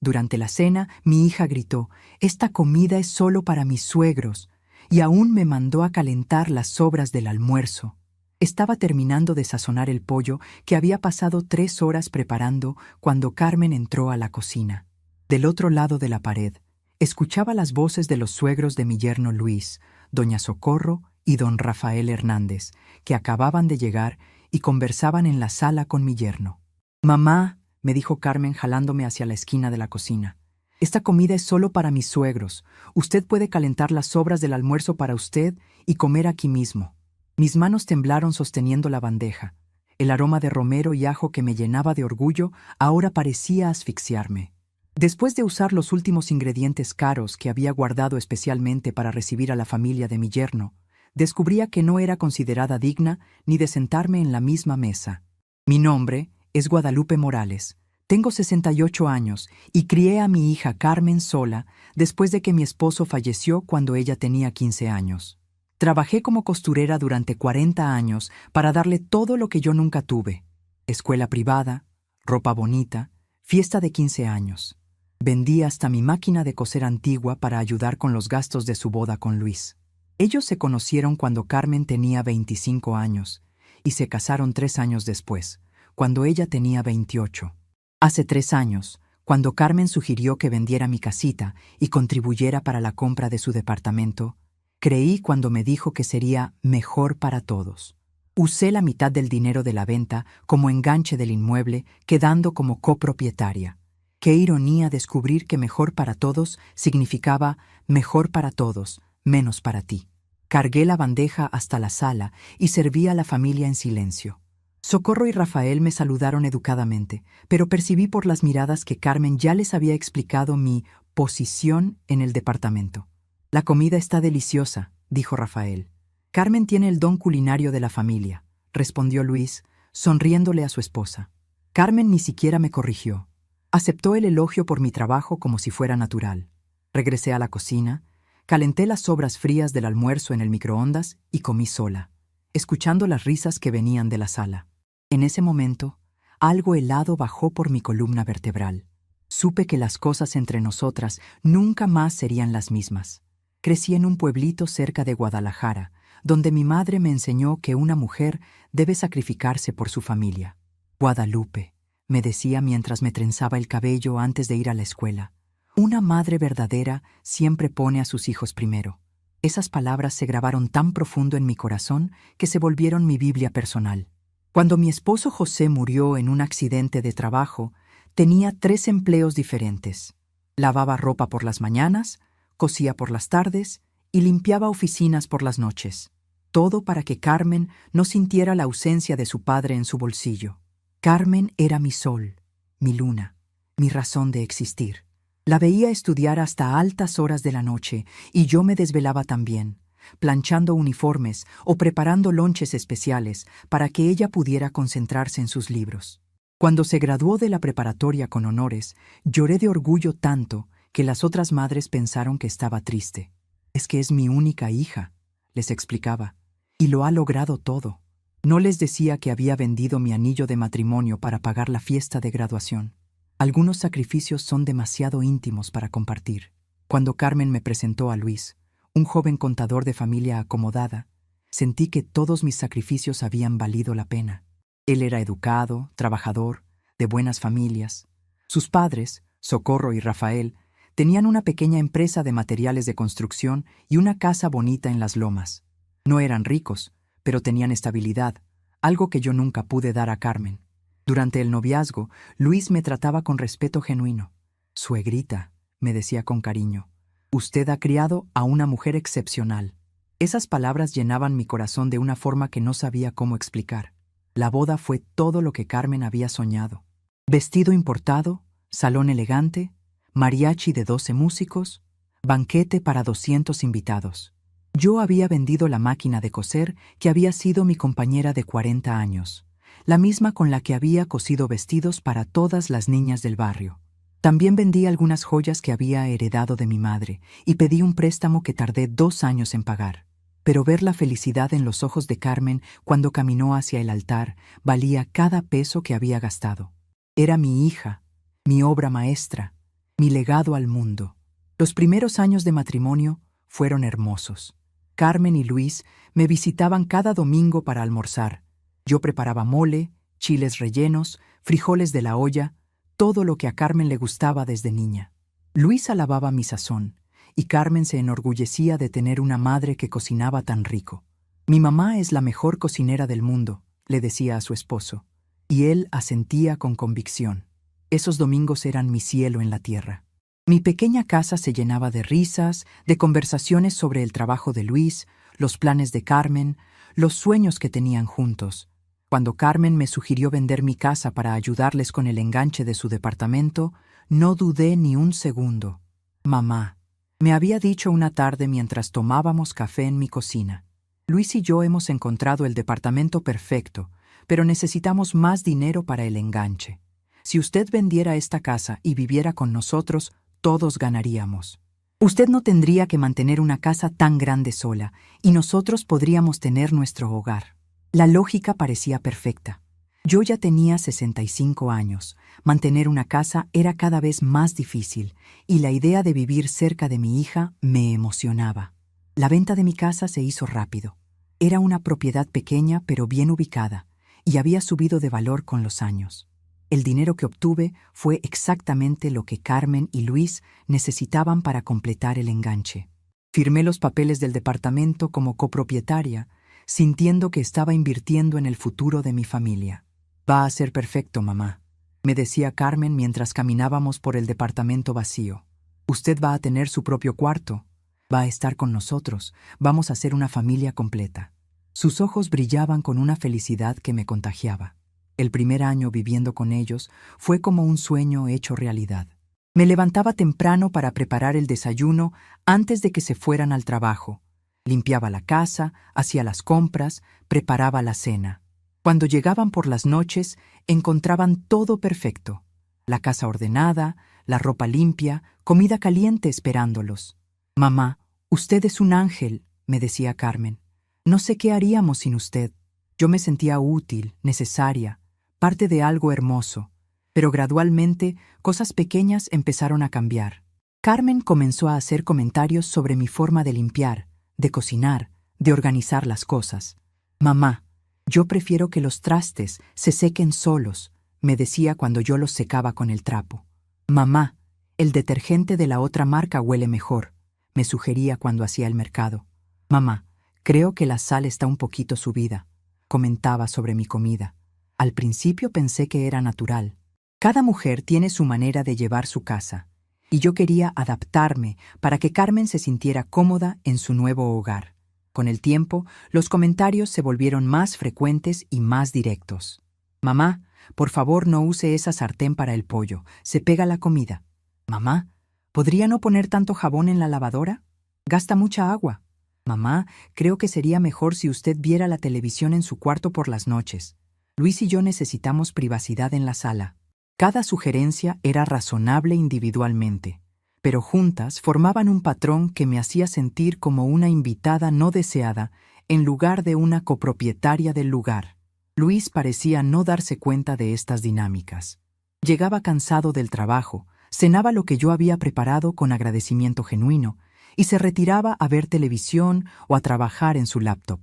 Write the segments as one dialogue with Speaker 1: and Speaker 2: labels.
Speaker 1: Durante la cena, mi hija gritó: «Esta comida es solo para mis suegros», y aún me mandó a calentar las sobras del almuerzo. Estaba terminando de sazonar el pollo que había pasado 3 horas preparando cuando Carmen entró a la cocina. Del otro lado de la pared, escuchaba las voces de los suegros de mi yerno Luis, doña Socorro y don Rafael Hernández, que acababan de llegar y conversaban en la sala con mi yerno. «Mamá», me dijo Carmen jalándome hacia la esquina de la cocina, «esta comida es solo para mis suegros. Usted puede calentar las sobras del almuerzo para usted y comer aquí mismo». Mis manos temblaron sosteniendo la bandeja. El aroma de romero y ajo que me llenaba de orgullo ahora parecía asfixiarme. Después de usar los últimos ingredientes caros que había guardado especialmente para recibir a la familia de mi yerno, descubría que no era considerada digna ni de sentarme en la misma mesa. Mi nombre es Guadalupe Morales. Tengo 68 años y crié a mi hija Carmen sola después de que mi esposo falleció cuando ella tenía 15 años. Trabajé como costurera durante 40 años para darle todo lo que yo nunca tuve: escuela privada, ropa bonita, fiesta de 15 años. Vendí hasta mi máquina de coser antigua para ayudar con los gastos de su boda con Luis. Ellos se conocieron cuando Carmen tenía 25 años y se casaron 3 años después, cuando ella tenía 28. Hace 3 años, cuando Carmen sugirió que vendiera mi casita y contribuyera para la compra de su departamento, creí cuando me dijo que sería mejor para todos. Usé la mitad del dinero de la venta como enganche del inmueble, quedando como copropietaria. Qué ironía descubrir que mejor para todos significaba mejor para todos, menos para ti. Cargué la bandeja hasta la sala y serví a la familia en silencio. Socorro y Rafael me saludaron educadamente, pero percibí por las miradas que Carmen ya les había explicado mi posición en el departamento. «La comida está deliciosa», dijo Rafael. «Carmen tiene el don culinario de la familia», respondió Luis, sonriéndole a su esposa. Carmen ni siquiera me corrigió. Aceptó el elogio por mi trabajo como si fuera natural. Regresé a la cocina, calenté las sobras frías del almuerzo en el microondas y comí sola, escuchando las risas que venían de la sala. En ese momento, algo helado bajó por mi columna vertebral. Supe que las cosas entre nosotras nunca más serían las mismas. Crecí en un pueblito cerca de Guadalajara, donde mi madre me enseñó que una mujer debe sacrificarse por su familia. «Guadalupe», me decía mientras me trenzaba el cabello antes de ir a la escuela, «una madre verdadera siempre pone a sus hijos primero». Esas palabras se grabaron tan profundo en mi corazón que se volvieron mi Biblia personal. Cuando mi esposo José murió en un accidente de trabajo, tenía 3 empleos diferentes. Lavaba ropa por las mañanas, cosía por las tardes y limpiaba oficinas por las noches. Todo para que Carmen no sintiera la ausencia de su padre en su bolsillo. Carmen era mi sol, mi luna, mi razón de existir. La veía estudiar hasta altas horas de la noche y yo me desvelaba también, planchando uniformes o preparando lonches especiales para que ella pudiera concentrarse en sus libros. Cuando se graduó de la preparatoria con honores, lloré de orgullo tanto que las otras madres pensaron que estaba triste. «Es que es mi única hija», les explicaba, «y lo ha logrado todo». No les decía que había vendido mi anillo de matrimonio para pagar la fiesta de graduación. Algunos sacrificios son demasiado íntimos para compartir. Cuando Carmen me presentó a Luis, un joven contador de familia acomodada, sentí que todos mis sacrificios habían valido la pena. Él era educado, trabajador, de buenas familias. Sus padres, Socorro y Rafael, tenían una pequeña empresa de materiales de construcción y una casa bonita en las lomas. No eran ricos, pero tenían estabilidad, algo que yo nunca pude dar a Carmen. Durante el noviazgo, Luis me trataba con respeto genuino. «Suegrita», me decía con cariño, «usted ha criado a una mujer excepcional». Esas palabras llenaban mi corazón de una forma que no sabía cómo explicar. La boda fue todo lo que Carmen había soñado. Vestido importado, salón elegante, mariachi de 12 músicos, banquete para 200 invitados. Yo había vendido la máquina de coser que había sido mi compañera de 40 años, la misma con la que había cosido vestidos para todas las niñas del barrio. También vendí algunas joyas que había heredado de mi madre y pedí un préstamo que tardé 2 años en pagar. Pero ver la felicidad en los ojos de Carmen cuando caminó hacia el altar valía cada peso que había gastado. Era mi hija, mi obra maestra, Mi legado al mundo. Los primeros años de matrimonio fueron hermosos. Carmen y Luis me visitaban cada domingo para almorzar. Yo preparaba mole, chiles rellenos, frijoles de la olla, todo lo que a Carmen le gustaba desde niña. Luis alababa mi sazón, y Carmen se enorgullecía de tener una madre que cocinaba tan rico. Mi mamá es la mejor cocinera del mundo, le decía a su esposo, y él asentía con convicción. Esos domingos eran mi cielo en la tierra. Mi pequeña casa se llenaba de risas, de conversaciones sobre el trabajo de Luis, los planes de Carmen, los sueños que tenían juntos. Cuando Carmen me sugirió vender mi casa para ayudarles con el enganche de su departamento, no dudé ni un segundo. Mamá, me había dicho una tarde mientras tomábamos café en mi cocina. Luis y yo hemos encontrado el departamento perfecto, pero necesitamos más dinero para el enganche. Si usted vendiera esta casa y viviera con nosotros, todos ganaríamos. Usted no tendría que mantener una casa tan grande sola, y nosotros podríamos tener nuestro hogar. La lógica parecía perfecta. Yo ya tenía 65 años, mantener una casa era cada vez más difícil, y la idea de vivir cerca de mi hija me emocionaba. La venta de mi casa se hizo rápido. Era una propiedad pequeña pero bien ubicada, y había subido de valor con los años. El dinero que obtuve fue exactamente lo que Carmen y Luis necesitaban para completar el enganche. Firmé los papeles del departamento como copropietaria, sintiendo que estaba invirtiendo en el futuro de mi familia. «Va a ser perfecto, mamá», me decía Carmen mientras caminábamos por el departamento vacío. «Usted va a tener su propio cuarto, va a estar con nosotros, vamos a ser una familia completa». Sus ojos brillaban con una felicidad que me contagiaba. El primer año viviendo con ellos fue como un sueño hecho realidad. Me levantaba temprano para preparar el desayuno antes de que se fueran al trabajo. Limpiaba la casa, hacía las compras, preparaba la cena. Cuando llegaban por las noches, encontraban todo perfecto. La casa ordenada, la ropa limpia, comida caliente esperándolos. «Mamá, usted es un ángel», me decía Carmen. «No sé qué haríamos sin usted». Yo me sentía útil, necesaria, parte de algo hermoso, pero gradualmente cosas pequeñas empezaron a cambiar. Carmen comenzó a hacer comentarios sobre mi forma de limpiar, de cocinar, de organizar las cosas. «Mamá, yo prefiero que los trastes se sequen solos», me decía cuando yo los secaba con el trapo. «Mamá, el detergente de la otra marca huele mejor», me sugería cuando hacía el mercado. «Mamá, creo que la sal está un poquito subida», comentaba sobre mi comida. Al principio pensé que era natural. Cada mujer tiene su manera de llevar su casa, y yo quería adaptarme para que Carmen se sintiera cómoda en su nuevo hogar. Con el tiempo, los comentarios se volvieron más frecuentes y más directos. «Mamá, por favor no use esa sartén para el pollo, se pega la comida». «Mamá, ¿podría no poner tanto jabón en la lavadora? Gasta mucha agua». «Mamá, creo que sería mejor si usted viera la televisión en su cuarto por las noches. Luis y yo necesitamos privacidad en la sala». Cada sugerencia era razonable individualmente, pero juntas formaban un patrón que me hacía sentir como una invitada no deseada en lugar de una copropietaria del lugar. Luis parecía no darse cuenta de estas dinámicas. Llegaba cansado del trabajo, cenaba lo que yo había preparado con agradecimiento genuino y se retiraba a ver televisión o a trabajar en su laptop.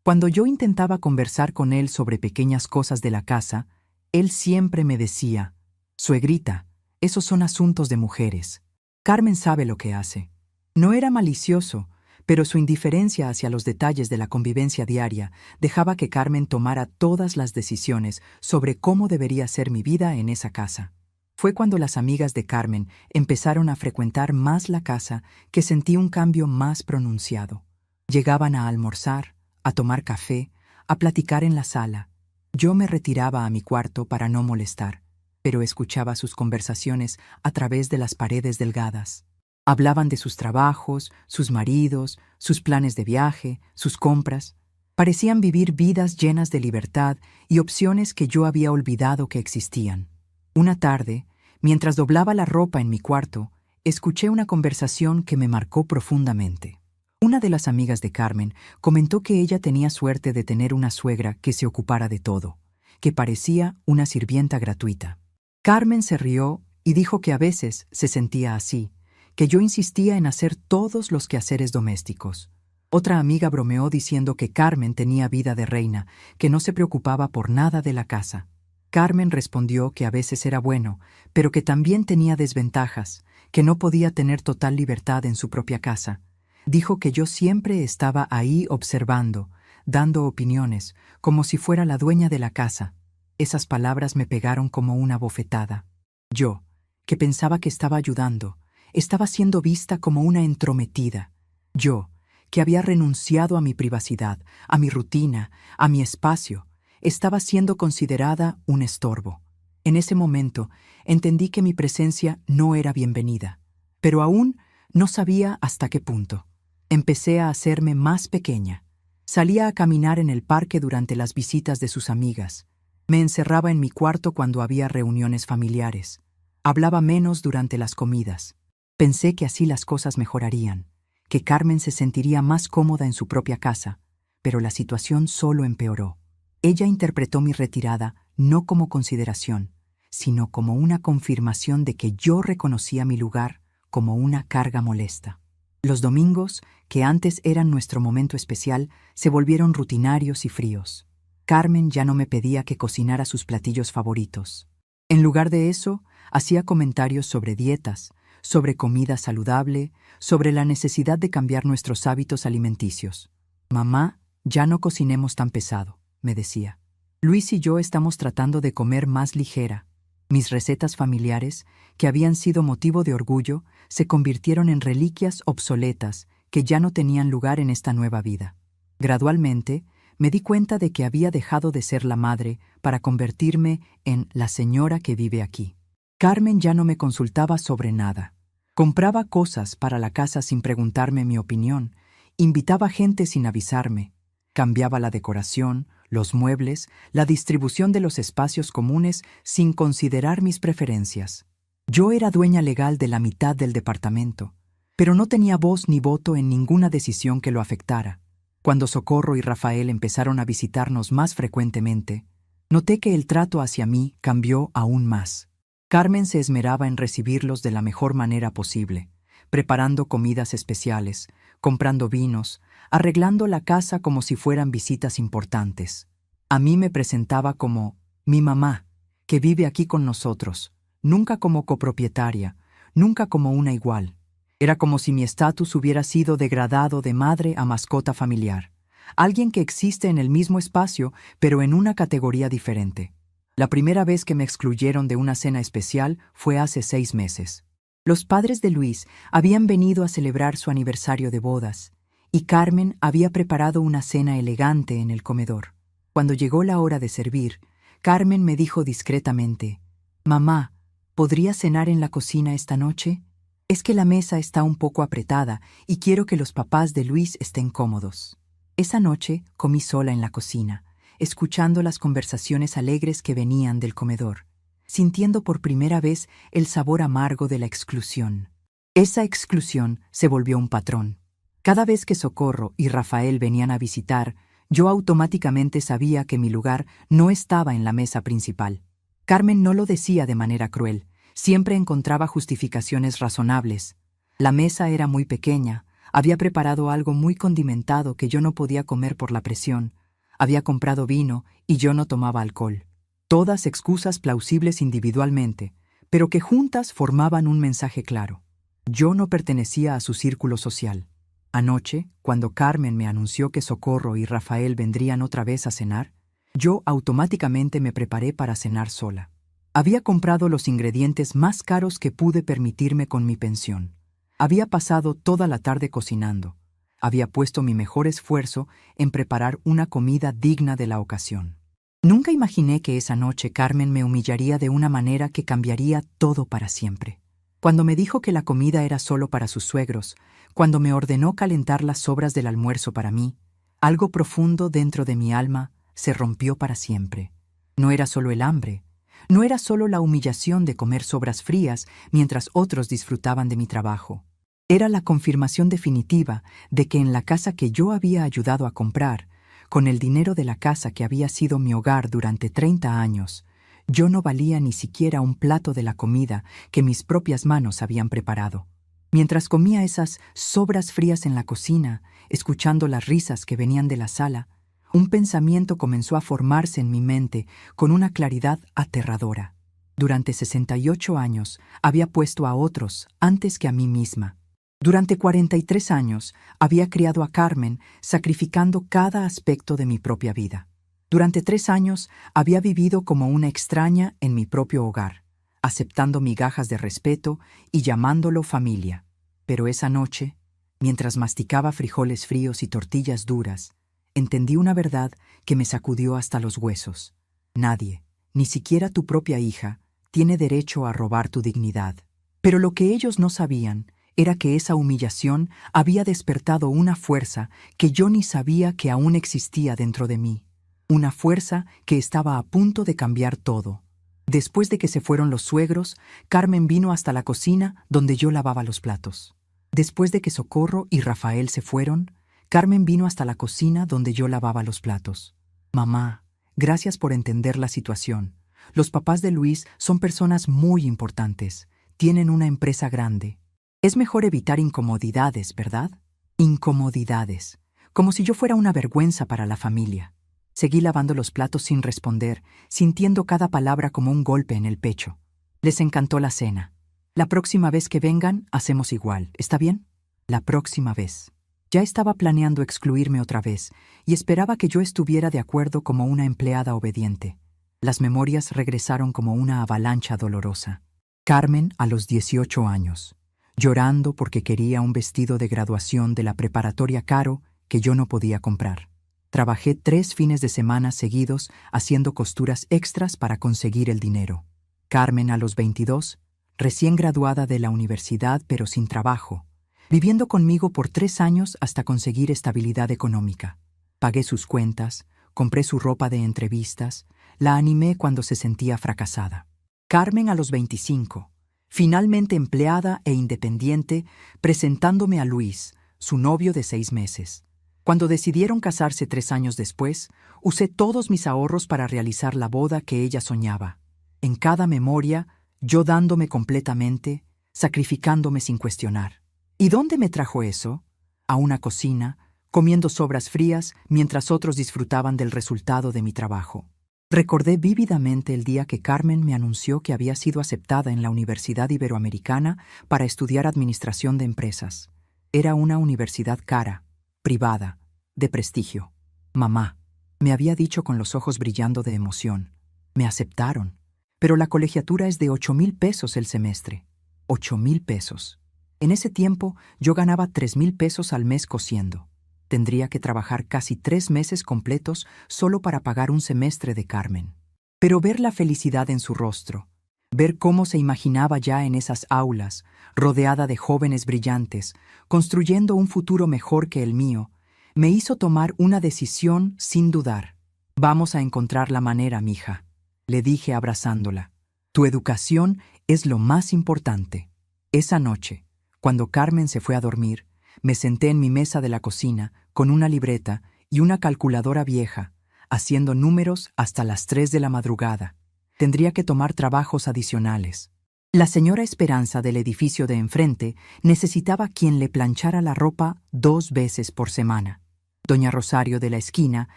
Speaker 1: Cuando yo intentaba conversar con él sobre pequeñas cosas de la casa, él siempre me decía: «Suegrita, esos son asuntos de mujeres. Carmen sabe lo que hace». No era malicioso, pero su indiferencia hacia los detalles de la convivencia diaria dejaba que Carmen tomara todas las decisiones sobre cómo debería ser mi vida en esa casa. Fue cuando las amigas de Carmen empezaron a frecuentar más la casa que sentí un cambio más pronunciado. Llegaban a almorzar, a tomar café, a platicar en la sala. Yo me retiraba a mi cuarto para no molestar, pero escuchaba sus conversaciones a través de las paredes delgadas. Hablaban de sus trabajos, sus maridos, sus planes de viaje, sus compras. Parecían vivir vidas llenas de libertad y opciones que yo había olvidado que existían. Una tarde, mientras doblaba la ropa en mi cuarto, escuché una conversación que me marcó profundamente. Una de las amigas de Carmen comentó que ella tenía suerte de tener una suegra que se ocupara de todo, que parecía una sirvienta gratuita. Carmen se rió y dijo que a veces se sentía así, que yo insistía en hacer todos los quehaceres domésticos. Otra amiga bromeó diciendo que Carmen tenía vida de reina, que no se preocupaba por nada de la casa. Carmen respondió que a veces era bueno, pero que también tenía desventajas, que no podía tener total libertad en su propia casa. Dijo que yo siempre estaba ahí observando, dando opiniones, como si fuera la dueña de la casa. Esas palabras me pegaron como una bofetada. Yo, que pensaba que estaba ayudando, estaba siendo vista como una entrometida. Yo, que había renunciado a mi privacidad, a mi rutina, a mi espacio, estaba siendo considerada un estorbo. En ese momento entendí que mi presencia no era bienvenida, pero aún no sabía hasta qué punto. Empecé a hacerme más pequeña. Salía a caminar en el parque durante las visitas de sus amigas. Me encerraba en mi cuarto cuando había reuniones familiares. Hablaba menos durante las comidas. Pensé que así las cosas mejorarían, que Carmen se sentiría más cómoda en su propia casa, pero la situación solo empeoró. Ella interpretó mi retirada no como consideración, sino como una confirmación de que yo reconocía mi lugar como una carga molesta. Los domingos, que antes eran nuestro momento especial, se volvieron rutinarios y fríos. Carmen ya no me pedía que cocinara sus platillos favoritos. En lugar de eso, hacía comentarios sobre dietas, sobre comida saludable, sobre la necesidad de cambiar nuestros hábitos alimenticios. «Mamá, ya no cocinemos tan pesado», me decía. «Luis y yo estamos tratando de comer más ligera». Mis recetas familiares, que habían sido motivo de orgullo, se convirtieron en reliquias obsoletas que ya no tenían lugar en esta nueva vida. Gradualmente, me di cuenta de que había dejado de ser la madre para convertirme en la señora que vive aquí. Carmen ya no me consultaba sobre nada. Compraba cosas para la casa sin preguntarme mi opinión, invitaba gente sin avisarme, cambiaba la decoración, los muebles, la distribución de los espacios comunes sin considerar mis preferencias. Yo era dueña legal de la mitad del departamento, pero no tenía voz ni voto en ninguna decisión que lo afectara. Cuando Socorro y Rafael empezaron a visitarnos más frecuentemente, noté que el trato hacia mí cambió aún más. Carmen se esmeraba en recibirlos de la mejor manera posible, preparando comidas especiales, comprando vinos, arreglando la casa como si fueran visitas importantes. A mí me presentaba como mi mamá, que vive aquí con nosotros, nunca como copropietaria, nunca como una igual. Era como si mi estatus hubiera sido degradado de madre a mascota familiar, alguien que existe en el mismo espacio, pero en una categoría diferente. La primera vez que me excluyeron de una cena especial fue hace 6 meses. Los padres de Luis habían venido a celebrar su aniversario de bodas, y Carmen había preparado una cena elegante en el comedor. Cuando llegó la hora de servir, Carmen me dijo discretamente: «Mamá, ¿podría cenar en la cocina esta noche? Es que la mesa está un poco apretada y quiero que los papás de Luis estén cómodos». Esa noche comí sola en la cocina, escuchando las conversaciones alegres que venían del comedor, sintiendo por primera vez el sabor amargo de la exclusión. Esa exclusión se volvió un patrón. Cada vez que Socorro y Rafael venían a visitar, yo automáticamente sabía que mi lugar no estaba en la mesa principal. Carmen no lo decía de manera cruel, siempre encontraba justificaciones razonables. La mesa era muy pequeña, había preparado algo muy condimentado que yo no podía comer por la presión, había comprado vino y yo no tomaba alcohol. Todas excusas plausibles individualmente, pero que juntas formaban un mensaje claro. Yo no pertenecía a su círculo social. Anoche, cuando Carmen me anunció que Socorro y Rafael vendrían otra vez a cenar, yo automáticamente me preparé para cenar sola. Había comprado los ingredientes más caros que pude permitirme con mi pensión. Había pasado toda la tarde cocinando. Había puesto mi mejor esfuerzo en preparar una comida digna de la ocasión. Nunca imaginé que esa noche Carmen me humillaría de una manera que cambiaría todo para siempre. Cuando me dijo que la comida era solo para sus suegros, cuando me ordenó calentar las sobras del almuerzo para mí, algo profundo dentro de mi alma se rompió para siempre. No era solo el hambre, no era solo la humillación de comer sobras frías mientras otros disfrutaban de mi trabajo. Era la confirmación definitiva de que en la casa que yo había ayudado a comprar, con el dinero de la casa que había sido mi hogar durante 30 años, Yo no valía ni siquiera un plato de la comida que mis propias manos habían preparado. Mientras comía esas sobras frías en la cocina, escuchando las risas que venían de la sala, un pensamiento comenzó a formarse en mi mente con una claridad aterradora. Durante 68 años había puesto a otros antes que a mí misma. Durante 43 años había criado a Carmen sacrificando cada aspecto de mi propia vida. Durante 3 años había vivido como una extraña en mi propio hogar, aceptando migajas de respeto y llamándolo familia. Pero esa noche, mientras masticaba frijoles fríos y tortillas duras, entendí una verdad que me sacudió hasta los huesos. Nadie, ni siquiera tu propia hija, tiene derecho a robar tu dignidad. Pero lo que ellos no sabían era que esa humillación había despertado una fuerza que yo ni sabía que aún existía dentro de mí. Una fuerza que estaba a punto de cambiar todo. Después de que se fueron los suegros, Carmen vino hasta la cocina donde yo lavaba los platos. Después de que Socorro y Rafael se fueron, Carmen vino hasta la cocina donde yo lavaba los platos. Mamá, gracias por entender la situación. Los papás de Luis son personas muy importantes. Tienen una empresa grande. Es mejor evitar incomodidades, ¿verdad? Incomodidades. Como si yo fuera una vergüenza para la familia. Seguí lavando los platos sin responder, sintiendo cada palabra como un golpe en el pecho. Les encantó la cena. La próxima vez que vengan, hacemos igual. ¿Está bien? La próxima vez. Ya estaba planeando excluirme otra vez y esperaba que yo estuviera de acuerdo como una empleada obediente. Las memorias regresaron como una avalancha dolorosa. Carmen a los 18 años, llorando porque quería un vestido de graduación de la preparatoria caro que yo no podía comprar. Trabajé 3 fines de semana seguidos haciendo costuras extras para conseguir el dinero. Carmen a los 22, recién graduada de la universidad pero sin trabajo, viviendo conmigo por 3 años hasta conseguir estabilidad económica. Pagué sus cuentas, compré su ropa de entrevistas, la animé cuando se sentía fracasada. Carmen a los 25, finalmente empleada e independiente, presentándome a Luis, su novio de 6 meses. Cuando decidieron casarse 3 años después, usé todos mis ahorros para realizar la boda que ella soñaba. En cada memoria, yo dándome completamente, sacrificándome sin cuestionar. ¿Y dónde me trajo eso? A una cocina, comiendo sobras frías mientras otros disfrutaban del resultado de mi trabajo. Recordé vívidamente el día que Carmen me anunció que había sido aceptada en la Universidad Iberoamericana para estudiar Administración de Empresas. Era una universidad cara, privada, de prestigio. Mamá, me había dicho con los ojos brillando de emoción. Me aceptaron, pero la colegiatura es de 8,000 pesos el semestre. 8,000 pesos. En ese tiempo yo ganaba 3,000 pesos al mes cosiendo. Tendría que trabajar casi 3 meses completos solo para pagar un semestre de Carmen. Pero ver la felicidad en su rostro, ver cómo se imaginaba ya en esas aulas, rodeada de jóvenes brillantes, construyendo un futuro mejor que el mío, me hizo tomar una decisión sin dudar. Vamos a encontrar la manera, mija, le dije abrazándola. Tu educación es lo más importante. Esa noche, cuando Carmen se fue a dormir, me senté en mi mesa de la cocina con una libreta y una calculadora vieja, haciendo números hasta las 3 de la madrugada. Tendría que tomar trabajos adicionales. La señora Esperanza del edificio de enfrente necesitaba quien le planchara la ropa 2 veces por semana. Doña Rosario de la esquina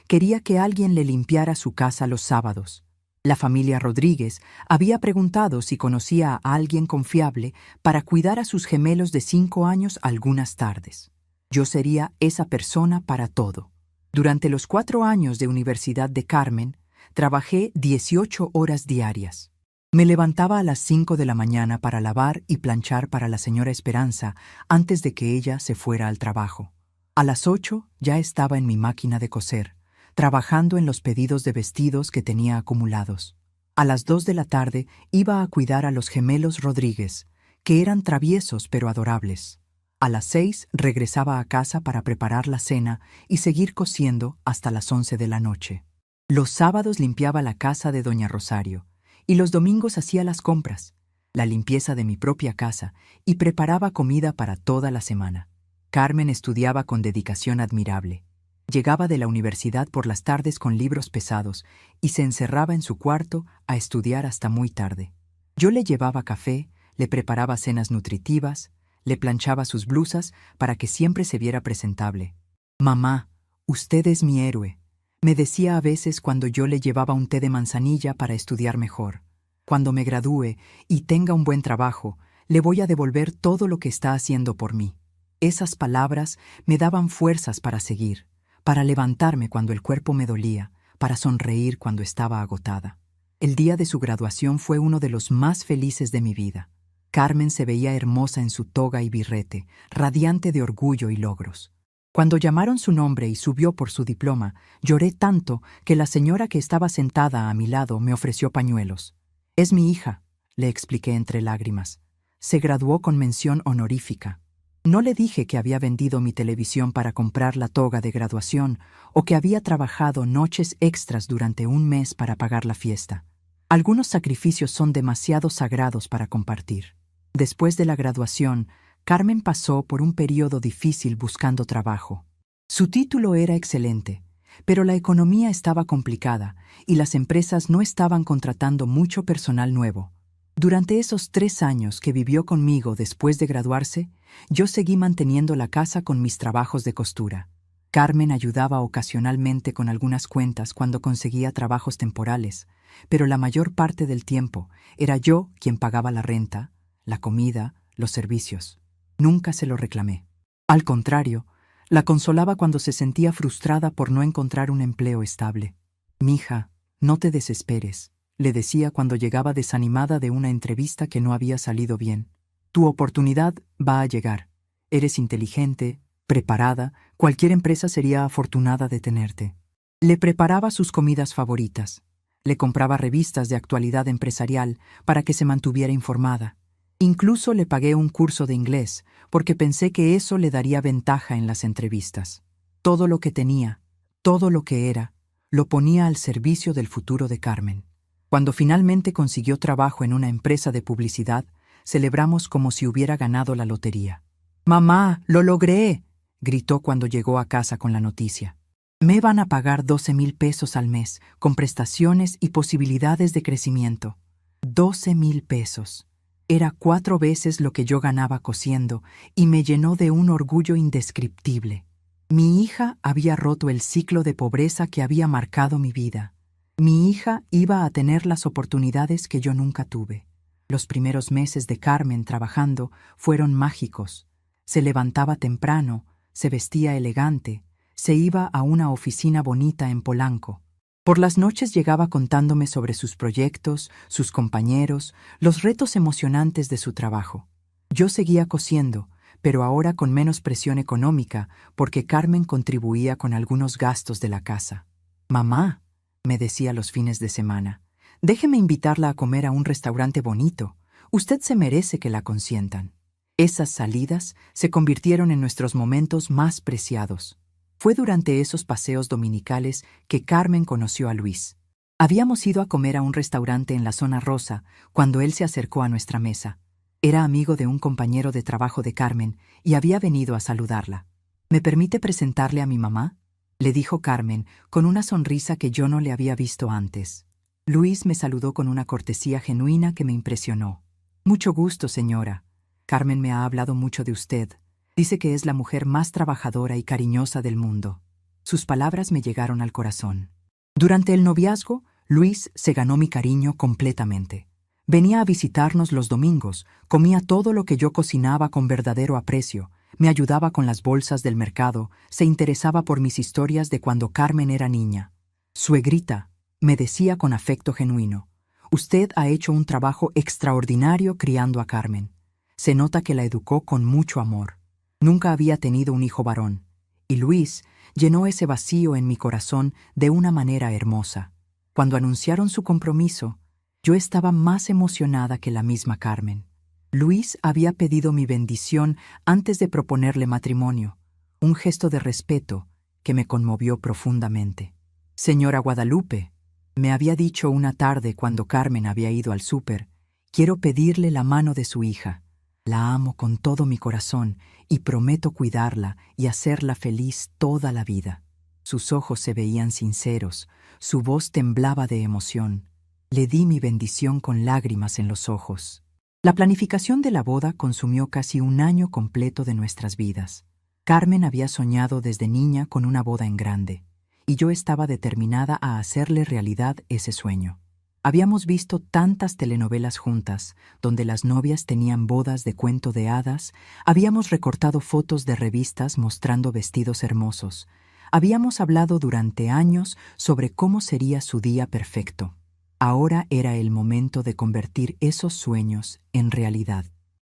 Speaker 1: quería que alguien le limpiara su casa los sábados. La familia Rodríguez había preguntado si conocía a alguien confiable para cuidar a sus gemelos de 5 años algunas tardes. Yo sería esa persona para todo. Durante los 4 años de Universidad de Carmen, trabajé 18 horas diarias. Me levantaba a las 5 de la mañana para lavar y planchar para la señora Esperanza antes de que ella se fuera al trabajo. A las 8 ya estaba en mi máquina de coser, trabajando en los pedidos de vestidos que tenía acumulados. A las 2 de la tarde iba a cuidar a los gemelos Rodríguez, que eran traviesos pero adorables. A las 6 regresaba a casa para preparar la cena y seguir cosiendo hasta las 11 de la noche. Los sábados limpiaba la casa de doña Rosario y los domingos hacía las compras, la limpieza de mi propia casa y preparaba comida para toda la semana. Carmen estudiaba con dedicación admirable. Llegaba de la universidad por las tardes con libros pesados y se encerraba en su cuarto a estudiar hasta muy tarde. Yo le llevaba café, le preparaba cenas nutritivas, le planchaba sus blusas para que siempre se viera presentable. «Mamá, usted es mi héroe», me decía a veces cuando yo le llevaba un té de manzanilla para estudiar mejor. «Cuando me gradúe y tenga un buen trabajo, le voy a devolver todo lo que está haciendo por mí». Esas palabras me daban fuerzas para seguir, para levantarme cuando el cuerpo me dolía, para sonreír cuando estaba agotada. El día de su graduación fue uno de los más felices de mi vida. Carmen se veía hermosa en su toga y birrete, radiante de orgullo y logros. Cuando llamaron su nombre y subió por su diploma, lloré tanto que la señora que estaba sentada a mi lado me ofreció pañuelos. «Es mi hija», le expliqué entre lágrimas. «Se graduó con mención honorífica». No le dije que había vendido mi televisión para comprar la toga de graduación o que había trabajado noches extras durante un mes para pagar la fiesta. Algunos sacrificios son demasiado sagrados para compartir. Después de la graduación, Carmen pasó por un periodo difícil buscando trabajo. Su título era excelente, pero la economía estaba complicada y las empresas no estaban contratando mucho personal nuevo. Durante esos 3 años que vivió conmigo después de graduarse, yo seguí manteniendo la casa con mis trabajos de costura. Carmen ayudaba ocasionalmente con algunas cuentas cuando conseguía trabajos temporales, pero la mayor parte del tiempo era yo quien pagaba la renta, la comida, los servicios. Nunca se lo reclamé. Al contrario, la consolaba cuando se sentía frustrada por no encontrar un empleo estable. «Mija, no te desesperes», le decía cuando llegaba desanimada de una entrevista que no había salido bien. «Tu oportunidad va a llegar. Eres inteligente, preparada, cualquier empresa sería afortunada de tenerte». Le preparaba sus comidas favoritas. Le compraba revistas de actualidad empresarial para que se mantuviera informada. Incluso le pagué un curso de inglés porque pensé que eso le daría ventaja en las entrevistas. Todo lo que tenía, todo lo que era, lo ponía al servicio del futuro de Carmen. Cuando finalmente consiguió trabajo en una empresa de publicidad, celebramos como si hubiera ganado la lotería. «¡Mamá, lo logré!», gritó cuando llegó a casa con la noticia. «Me van a pagar 12,000 pesos al mes, con prestaciones y posibilidades de crecimiento». 12,000 pesos. Era 4 veces lo que yo ganaba cosiendo y me llenó de un orgullo indescriptible. Mi hija había roto el ciclo de pobreza que había marcado mi vida. Mi hija iba a tener las oportunidades que yo nunca tuve. Los primeros meses de Carmen trabajando fueron mágicos. Se levantaba temprano, se vestía elegante, se iba a una oficina bonita en Polanco. Por las noches llegaba contándome sobre sus proyectos, sus compañeros, los retos emocionantes de su trabajo. Yo seguía cosiendo, pero ahora con menos presión económica, porque Carmen contribuía con algunos gastos de la casa. «Mamá», me decía los fines de semana, «déjeme invitarla a comer a un restaurante bonito. Usted se merece que la consientan». Esas salidas se convirtieron en nuestros momentos más preciados. Fue durante esos paseos dominicales que Carmen conoció a Luis. Habíamos ido a comer a un restaurante en la zona rosa cuando él se acercó a nuestra mesa. Era amigo de un compañero de trabajo de Carmen y había venido a saludarla. «¿Me permite presentarle a mi mamá?», le dijo Carmen con una sonrisa que yo no le había visto antes. Luis me saludó con una cortesía genuina que me impresionó. «Mucho gusto, señora. Carmen me ha hablado mucho de usted. Dice que es la mujer más trabajadora y cariñosa del mundo». Sus palabras me llegaron al corazón. Durante el noviazgo, Luis se ganó mi cariño completamente. Venía a visitarnos los domingos, comía todo lo que yo cocinaba con verdadero aprecio, me ayudaba con las bolsas del mercado, se interesaba por mis historias de cuando Carmen era niña. «Suegrita», me decía con afecto genuino, «usted ha hecho un trabajo extraordinario criando a Carmen. Se nota que la educó con mucho amor. Nunca había tenido un hijo varón, y Luis llenó ese vacío en mi corazón de una manera hermosa. Cuando anunciaron su compromiso, yo estaba más emocionada que la misma Carmen. Luis había pedido mi bendición antes de proponerle matrimonio, un gesto de respeto que me conmovió profundamente. «Señora Guadalupe», me había dicho una tarde cuando Carmen había ido al súper, «quiero pedirle la mano de su hija. La amo con todo mi corazón y prometo cuidarla y hacerla feliz toda la vida». Sus ojos se veían sinceros, su voz temblaba de emoción. Le di mi bendición con lágrimas en los ojos. La planificación de la boda consumió casi un año completo de nuestras vidas. Carmen había soñado desde niña con una boda en grande, y yo estaba determinada a hacerle realidad ese sueño. Habíamos visto tantas telenovelas juntas, donde las novias tenían bodas de cuento de hadas, habíamos recortado fotos de revistas mostrando vestidos hermosos, habíamos hablado durante años sobre cómo sería su día perfecto. Ahora era el momento de convertir esos sueños en realidad.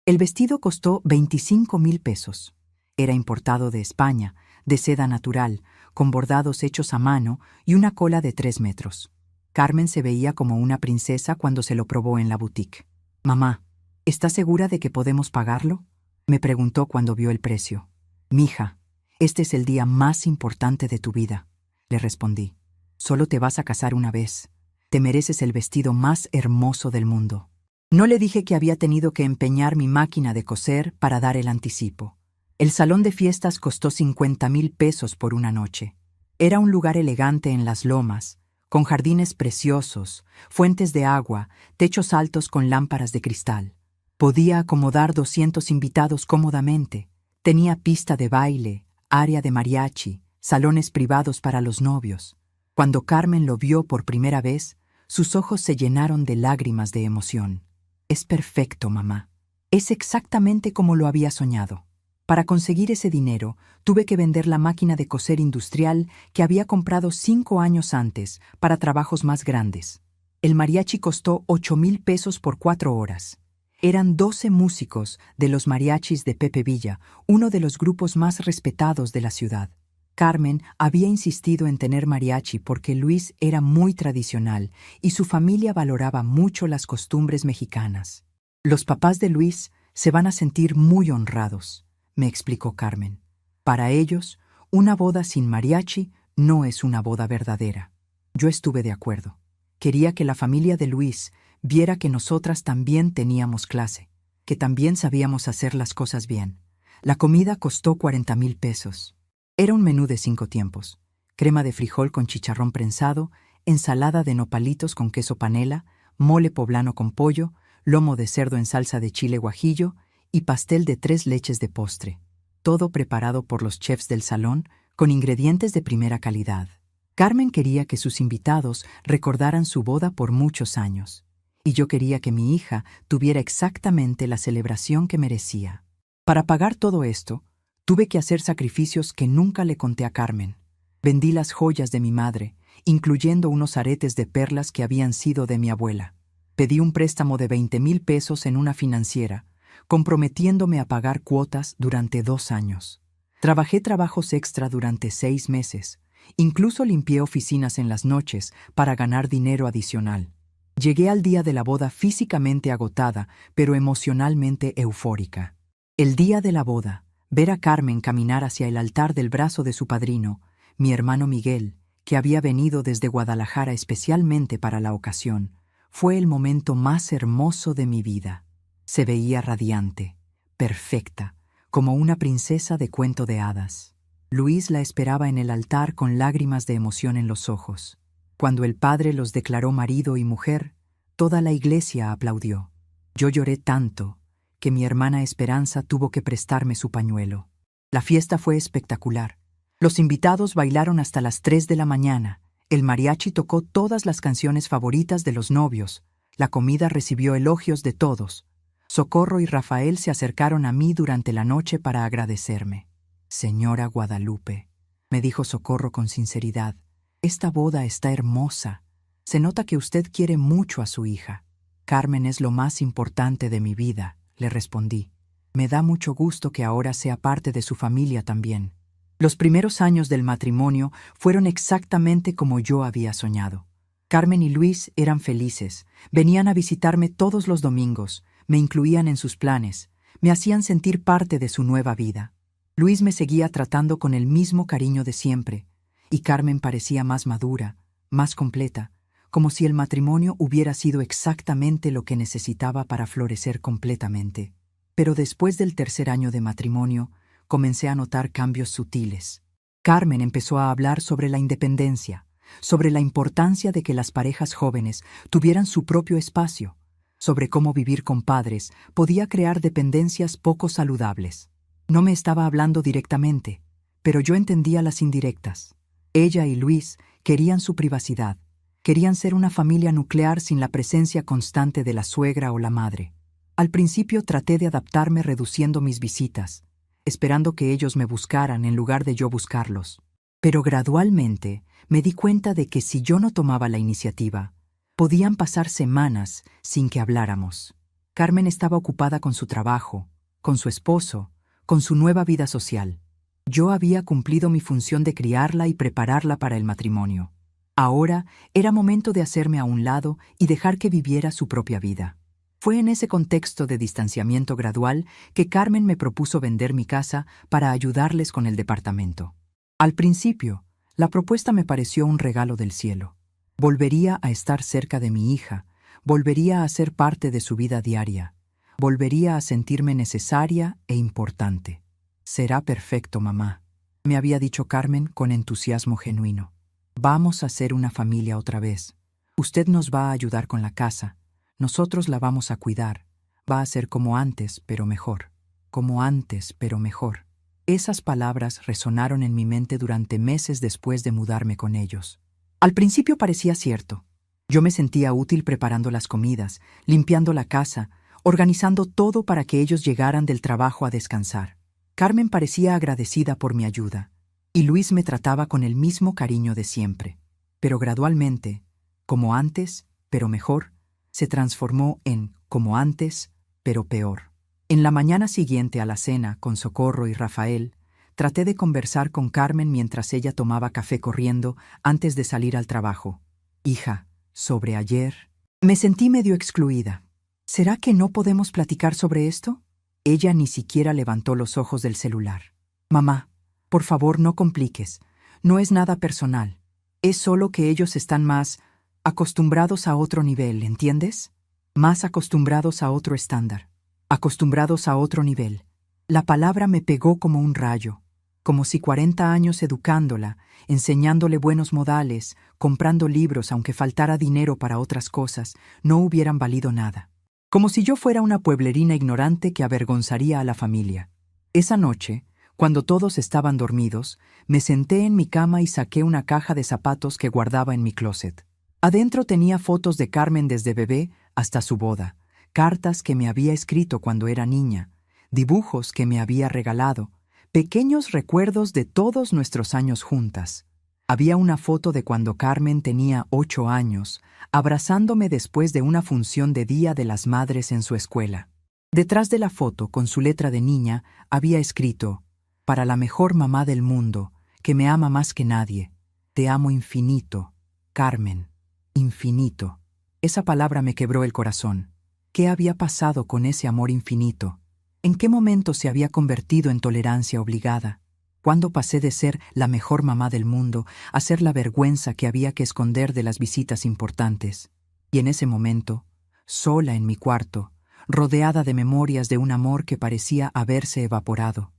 Speaker 1: El vestido costó 25,000 pesos. Era importado de España, de seda natural, con bordados hechos a mano y una cola de 3 metros. Carmen se veía como una princesa cuando se lo probó en la boutique. «Mamá, ¿estás segura de que podemos pagarlo?», me preguntó cuando vio el precio. «Mija, este es el día más importante de tu vida», le respondí. «Solo te vas a casar una vez. Te mereces el vestido más hermoso del mundo». No le dije que había tenido que empeñar mi máquina de coser para dar el anticipo. El salón de fiestas costó 50,000 pesos por una noche. Era un lugar elegante en las lomas, con jardines preciosos, fuentes de agua, techos altos con lámparas de cristal. Podía acomodar 200 invitados cómodamente. Tenía pista de baile, área de mariachi, salones privados para los novios. Cuando Carmen lo vio por primera vez, sus ojos se llenaron de lágrimas de emoción. «Es perfecto, mamá. Es exactamente como lo había soñado». Para conseguir ese dinero, tuve que vender la máquina de coser industrial que había comprado 5 años antes para trabajos más grandes. El mariachi costó 8,000 pesos por 4 horas. Eran 12 músicos de los mariachis de Pepe Villa, uno de los grupos más respetados de la ciudad. Carmen había insistido en tener mariachi porque Luis era muy tradicional y su familia valoraba mucho las costumbres mexicanas. «Los papás de Luis se van a sentir muy honrados», me explicó Carmen. «Para ellos, una boda sin mariachi no es una boda verdadera». Yo estuve de acuerdo. Quería que la familia de Luis viera que nosotras también teníamos clase, que también sabíamos hacer las cosas bien. La comida costó 40,000 pesos. Era un menú de 5 tiempos: crema de frijol con chicharrón prensado, ensalada de nopalitos con queso panela, mole poblano con pollo, lomo de cerdo en salsa de chile guajillo y pastel de 3 leches de postre. Todo preparado por los chefs del salón con ingredientes de primera calidad. Carmen quería que sus invitados recordaran su boda por muchos años, y yo quería que mi hija tuviera exactamente la celebración que merecía. Para pagar todo esto, tuve que hacer sacrificios que nunca le conté a Carmen. Vendí las joyas de mi madre, incluyendo unos aretes de perlas que habían sido de mi abuela. Pedí un préstamo de 20,000 pesos en una financiera, comprometiéndome a pagar cuotas durante 2 años. Trabajé trabajos extra durante 6 meses. Incluso limpié oficinas en las noches para ganar dinero adicional. Llegué al día de la boda físicamente agotada, pero emocionalmente eufórica. El día de la boda, ver a Carmen caminar hacia el altar del brazo de su padrino, mi hermano Miguel, que había venido desde Guadalajara especialmente para la ocasión, fue el momento más hermoso de mi vida. Se veía radiante, perfecta, como una princesa de cuento de hadas. Luis la esperaba en el altar con lágrimas de emoción en los ojos. Cuando el padre los declaró marido y mujer, toda la iglesia aplaudió. Yo lloré tanto que mi hermana Esperanza tuvo que prestarme su pañuelo. La fiesta fue espectacular. Los invitados bailaron hasta las 3 de la mañana. El mariachi tocó todas las canciones favoritas de los novios. La comida recibió elogios de todos. Socorro y Rafael se acercaron a mí durante la noche para agradecerme. «Señora Guadalupe», me dijo Socorro con sinceridad, «esta boda está hermosa. Se nota que usted quiere mucho a su hija». «Carmen es lo más importante de mi vida», le respondí. «Me da mucho gusto que ahora sea parte de su familia también». Los primeros años del matrimonio fueron exactamente como yo había soñado. Carmen y Luis eran felices, venían a visitarme todos los domingos, me incluían en sus planes, me hacían sentir parte de su nueva vida. Luis me seguía tratando con el mismo cariño de siempre, y Carmen parecía más madura, más completa, como si el matrimonio hubiera sido exactamente lo que necesitaba para florecer completamente. Pero después del tercer año de matrimonio, comencé a notar cambios sutiles. Carmen empezó a hablar sobre la independencia, sobre la importancia de que las parejas jóvenes tuvieran su propio espacio, sobre cómo vivir con padres podía crear dependencias poco saludables. No me estaba hablando directamente, pero yo entendía las indirectas. Ella y Luis querían su privacidad, querían ser una familia nuclear sin la presencia constante de la suegra o la madre. Al principio traté de adaptarme reduciendo mis visitas, esperando que ellos me buscaran en lugar de yo buscarlos. Pero gradualmente me di cuenta de que si yo no tomaba la iniciativa, podían pasar semanas sin que habláramos. Carmen estaba ocupada con su trabajo, con su esposo, con su nueva vida social. Yo había cumplido mi función de criarla y prepararla para el matrimonio. Ahora era momento de hacerme a un lado y dejar que viviera su propia vida. Fue en ese contexto de distanciamiento gradual que Carmen me propuso vender mi casa para ayudarles con el departamento. Al principio, la propuesta me pareció un regalo del cielo. Volvería a estar cerca de mi hija, volvería a ser parte de su vida diaria, volvería a sentirme necesaria e importante. «Será perfecto, mamá», me había dicho Carmen con entusiasmo genuino. «Vamos a ser una familia otra vez. Usted nos va a ayudar con la casa. Nosotros la vamos a cuidar. Va a ser como antes, pero mejor. Como antes, pero mejor». Esas palabras resonaron en mi mente durante meses después de mudarme con ellos. Al principio parecía cierto. Yo me sentía útil preparando las comidas, limpiando la casa, organizando todo para que ellos llegaran del trabajo a descansar. Carmen parecía agradecida por mi ayuda, y Luis me trataba con el mismo cariño de siempre. Pero gradualmente, como antes, pero mejor, se transformó en como antes, pero peor. En la mañana siguiente a la cena, con Socorro y Rafael, traté de conversar con Carmen mientras ella tomaba café corriendo antes de salir al trabajo. «Hija, sobre ayer...» Me sentí medio excluida. «¿Será que no podemos platicar sobre esto?» Ella ni siquiera levantó los ojos del celular. «Mamá, por favor, no compliques. No es nada personal. Es solo que ellos están más acostumbrados a otro nivel, ¿entiendes? Más acostumbrados a otro estándar. Acostumbrados a otro nivel». La palabra me pegó como un rayo, como si 40 años educándola, enseñándole buenos modales, comprando libros aunque faltara dinero para otras cosas, no hubieran valido nada. Como si yo fuera una pueblerina ignorante que avergonzaría a la familia. Esa noche, cuando todos estaban dormidos, me senté en mi cama y saqué una caja de zapatos que guardaba en mi closet. Adentro tenía fotos de Carmen desde bebé hasta su boda, cartas que me había escrito cuando era niña, dibujos que me había regalado, pequeños recuerdos de todos nuestros años juntas. Había una foto de cuando Carmen tenía 8 años, abrazándome después de una función de Día de las Madres en su escuela. Detrás de la foto, con su letra de niña, había escrito: «Para la mejor mamá del mundo, que me ama más que nadie. Te amo infinito, Carmen, infinito». Esa palabra me quebró el corazón. ¿Qué había pasado con ese amor infinito? ¿En qué momento se había convertido en tolerancia obligada? ¿Cuándo pasé de ser la mejor mamá del mundo a ser la vergüenza que había que esconder de las visitas importantes? Y en ese momento, sola en mi cuarto, rodeada de memorias de un amor que parecía haberse evaporado,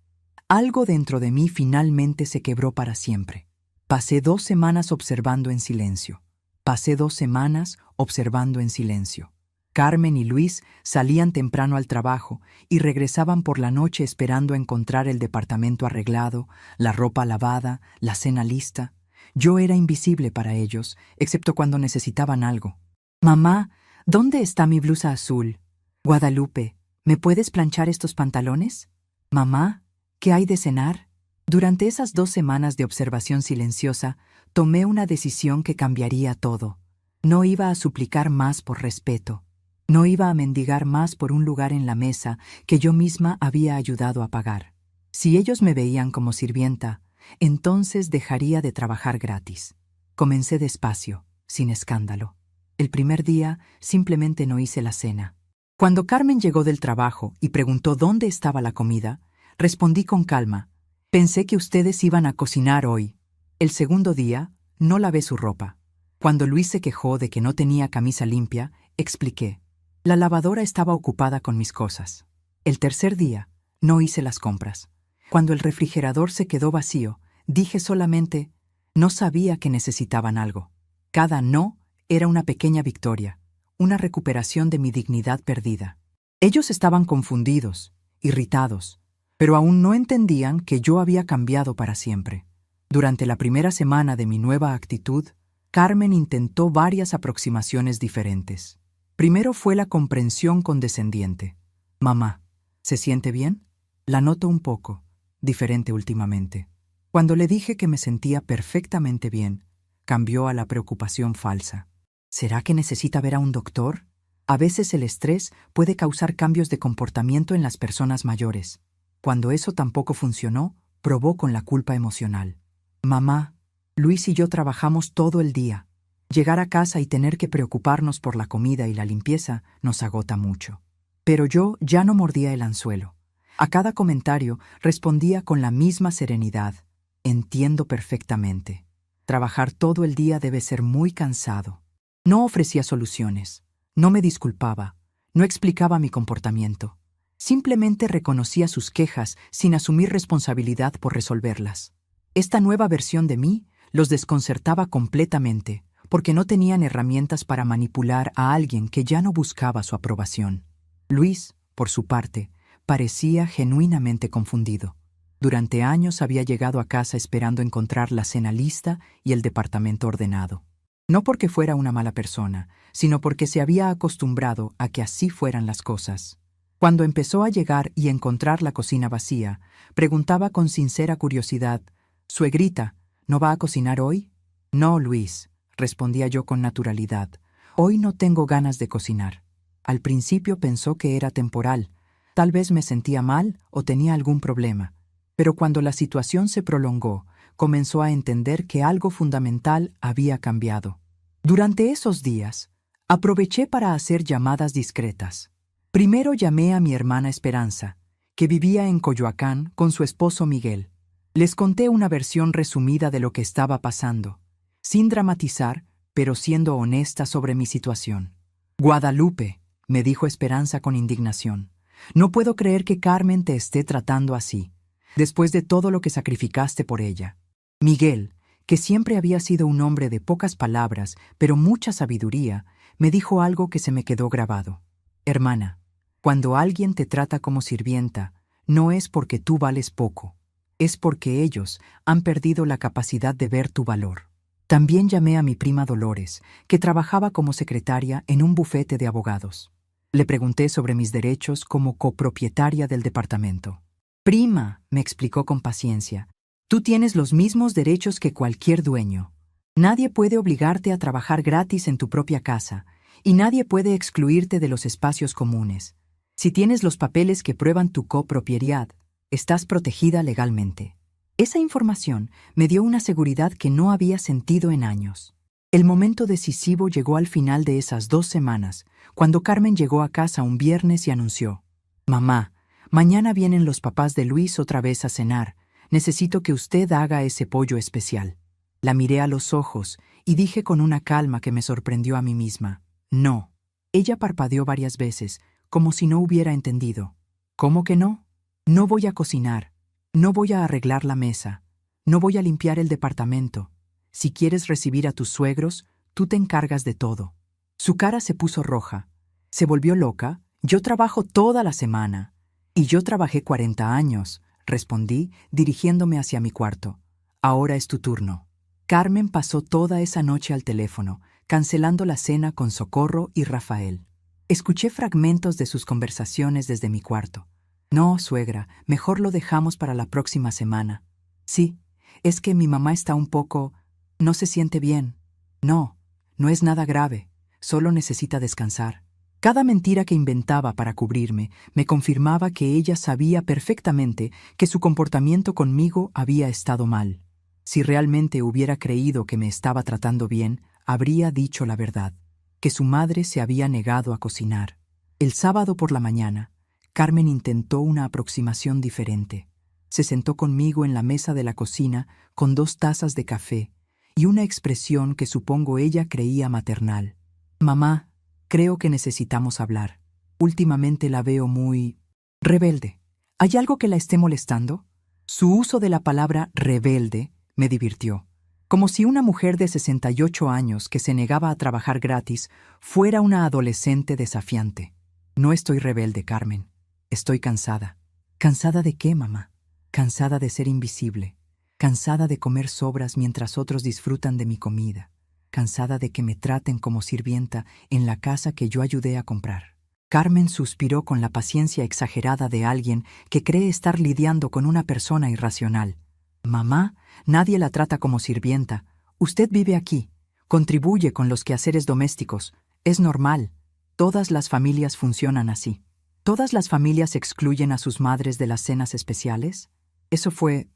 Speaker 1: algo dentro de mí finalmente se quebró para siempre. Pasé 2 semanas observando en silencio. Pasé 2 semanas observando en silencio. Carmen y Luis salían temprano al trabajo y regresaban por la noche esperando encontrar el departamento arreglado, la ropa lavada, la cena lista. Yo era invisible para ellos, excepto cuando necesitaban algo. «Mamá, ¿dónde está mi blusa azul? Guadalupe, ¿me puedes planchar estos pantalones? Mamá, ¿qué hay de cenar?» Durante esas 2 semanas de observación silenciosa, tomé una decisión que cambiaría todo. No iba a suplicar más por respeto. No iba a mendigar más por un lugar en la mesa que yo misma había ayudado a pagar. Si ellos me veían como sirvienta, entonces dejaría de trabajar gratis. Comencé despacio, sin escándalo. El primer día simplemente no hice la cena. Cuando Carmen llegó del trabajo y preguntó dónde estaba la comida, respondí con calma: «Pensé que ustedes iban a cocinar hoy». El segundo día, no lavé su ropa. Cuando Luis se quejó de que no tenía camisa limpia, expliqué: «La lavadora estaba ocupada con mis cosas». El tercer día, no hice las compras. Cuando el refrigerador se quedó vacío, Dije solamente, no sabía que necesitaban algo. Cada no era una pequeña victoria, una recuperación de mi dignidad perdida. Ellos estaban confundidos, irritados, pero aún no entendían que yo había cambiado para siempre. Durante la primera semana de mi nueva actitud, Carmen intentó varias aproximaciones diferentes. Primero fue la comprensión condescendiente. Mamá, ¿se siente bien? La noto un poco diferente últimamente. Cuando le dije que me sentía perfectamente bien, cambió a la preocupación falsa. ¿Será que necesita ver a un doctor? A veces el estrés puede causar cambios de comportamiento en las personas mayores. Cuando eso tampoco funcionó, probó con la culpa emocional. Mamá, Luis y yo trabajamos todo el día. Llegar a casa y tener que preocuparnos por la comida y la limpieza nos agota mucho. Pero yo ya no mordía el anzuelo. A cada comentario respondía con la misma serenidad. Entiendo perfectamente. Trabajar todo el día debe ser muy cansado. No ofrecía soluciones. No me disculpaba. No explicaba mi comportamiento. Simplemente reconocía sus quejas sin asumir responsabilidad por resolverlas. Esta nueva versión de mí los desconcertaba completamente, porque no tenían herramientas para manipular a alguien que ya no buscaba su aprobación. Luis, por su parte, parecía genuinamente confundido. Durante años había llegado a casa esperando encontrar la cena lista y el departamento ordenado. No porque fuera una mala persona, sino porque se había acostumbrado a que así fueran las cosas. Cuando empezó a llegar y encontrar la cocina vacía, preguntaba con sincera curiosidad, «Suegrita, ¿no va a cocinar hoy?» «No, Luis», respondía yo con naturalidad. «Hoy no tengo ganas de cocinar». Al principio pensó que era temporal. Tal vez me sentía mal o tenía algún problema. Pero cuando la situación se prolongó, comenzó a entender que algo fundamental había cambiado. Durante esos días, aproveché para hacer llamadas discretas. Primero llamé a mi hermana Esperanza, que vivía en Coyoacán con su esposo Miguel. Les conté una versión resumida de lo que estaba pasando, sin dramatizar, pero siendo honesta sobre mi situación. «Guadalupe», me dijo Esperanza con indignación, «no puedo creer que Carmen te esté tratando así, después de todo lo que sacrificaste por ella». Miguel, que siempre había sido un hombre de pocas palabras, pero mucha sabiduría, me dijo algo que se me quedó grabado. «Hermana, cuando alguien te trata como sirvienta, no es porque tú vales poco, es porque ellos han perdido la capacidad de ver tu valor». También llamé a mi prima Dolores, que trabajaba como secretaria en un bufete de abogados. Le pregunté sobre mis derechos como copropietaria del departamento. «Prima», me explicó con paciencia, «tú tienes los mismos derechos que cualquier dueño. Nadie puede obligarte a trabajar gratis en tu propia casa, y nadie puede excluirte de los espacios comunes. Si tienes los papeles que prueban tu copropiedad, estás protegida legalmente». Esa información me dio una seguridad que no había sentido en años. El momento decisivo llegó al final de esas 2 semanas, cuando Carmen llegó a casa un viernes y anunció: «Mamá, mañana vienen los papás de Luis otra vez a cenar. Necesito que usted haga ese pollo especial». La miré a los ojos y dije con una calma que me sorprendió a mí misma: «No». Ella parpadeó varias veces, como si no hubiera entendido. «¿Cómo que no? No voy a cocinar. No voy a arreglar la mesa. No voy a limpiar el departamento. Si quieres recibir a tus suegros, tú te encargas de todo». Su cara se puso roja. Se volvió loca. «Yo trabajo toda la semana». «Y yo trabajé 40 años», respondí, dirigiéndome hacia mi cuarto. «Ahora es tu turno». Carmen pasó toda esa noche al teléfono, cancelando la cena con Socorro y Rafael. Escuché fragmentos de sus conversaciones desde mi cuarto. «No, suegra, mejor lo dejamos para la próxima semana». «Sí, es que mi mamá está un poco... no se siente bien». «No, no es nada grave, solo necesita descansar». Cada mentira que inventaba para cubrirme me confirmaba que ella sabía perfectamente que su comportamiento conmigo había estado mal. Si realmente hubiera creído que me estaba tratando bien, habría dicho la verdad, que su madre se había negado a cocinar. El sábado por la mañana, Carmen intentó una aproximación diferente. Se sentó conmigo en la mesa de la cocina con 2 tazas de café y una expresión que supongo ella creía maternal. «Mamá, creo que necesitamos hablar. Últimamente la veo muy... rebelde. ¿Hay algo que la esté molestando?» Su uso de la palabra rebelde Me divirtió. Como si una mujer de 68 años que se negaba a trabajar gratis fuera una adolescente desafiante. No estoy rebelde, Carmen. Estoy cansada. ¿Cansada de qué, mamá? Cansada de ser invisible. Cansada de comer sobras mientras otros disfrutan de mi comida. Cansada de que me traten como sirvienta en la casa que yo ayudé a comprar. Carmen suspiró con la paciencia exagerada de alguien que cree estar lidiando con una persona irracional. Mamá, nadie la trata como sirvienta. Usted vive aquí. Contribuye con los quehaceres domésticos. Es normal. Todas las familias funcionan así. ¿Todas las familias excluyen a sus madres de las cenas especiales? Eso fue